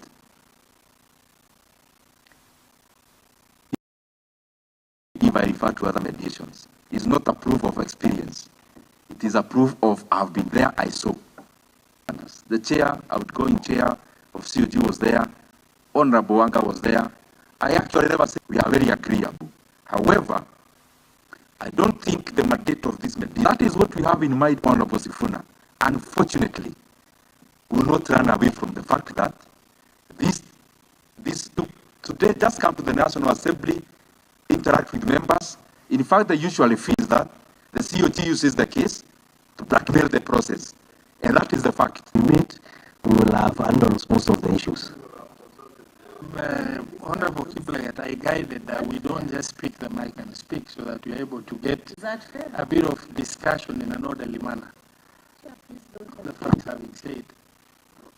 if I refer to other mediations, it's not a proof of experience. It is a proof of I've been there, I saw. The chair, outgoing chair of COG was there, Honorable Wanga was there. I actually never said we are very agreeable. However, I don't think the mandate of this mediation, that is what we have in mind, Honorable Sifuna. Unfortunately, we will not run away from the fact that this today just come to the National Assembly, interact with members. In fact, they usually feel that the COG uses the case to blackmail the process. And that is the fact. We will have handled most of the issues. Honorable Kiplayat, I guided that we don't just speak the mic and speak, so that we're able to get a bit of discussion in an orderly manner. The fact having said,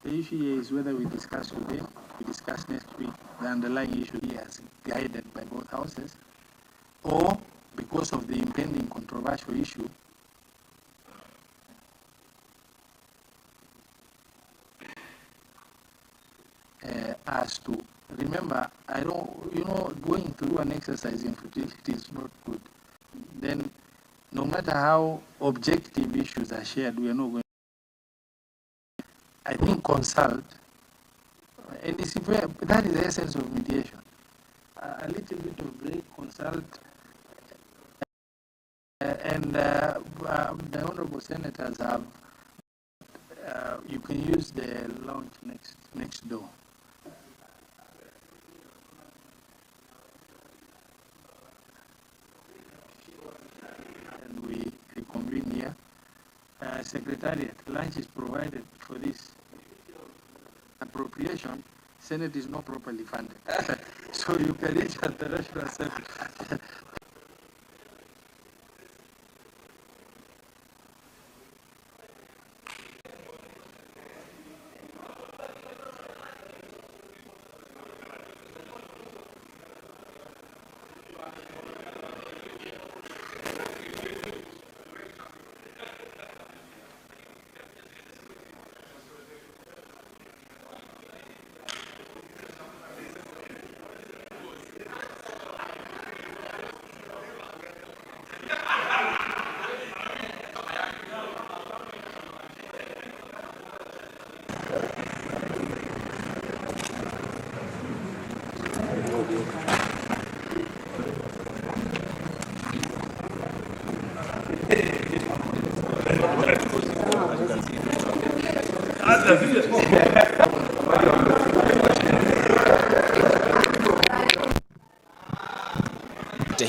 the issue here is whether we discuss today, we discuss next week, the underlying issue here is guided by both houses, or because of the impending controversial issue, as to remember, going through an exercise in futility is not good. Then, no matter how objective issues are shared, we are not going I think, consult. And it's very, that is the essence of mediation. A little bit of break, consult, and the honorable senators have. You can use the lounge next door. And we reconvene here. Secretariat, lunch is provided for this. Appropriation, Senate is not properly funded. So you can reach at the National Assembly.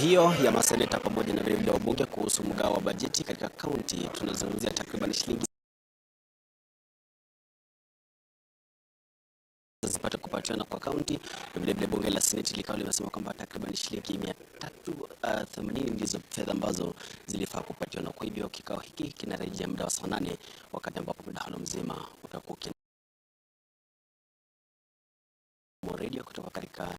Hiyo ya maseneta pamoja na vile wabunge kuhusu mgao wa bajeti katika kaunti, tunazungumzia takriban shilingi zipata kupatiana kwa kaunti, na vile vile bunge la Seneti likawa limesema kwamba takriban shilingi 380 ndizo fedha ambazo zilifaa kupatiana. Kwa hivyo kikao hiki kinarejea muda wa saa 8, wakati ambapo mdahalo mzima utakuwa radio kutoka katika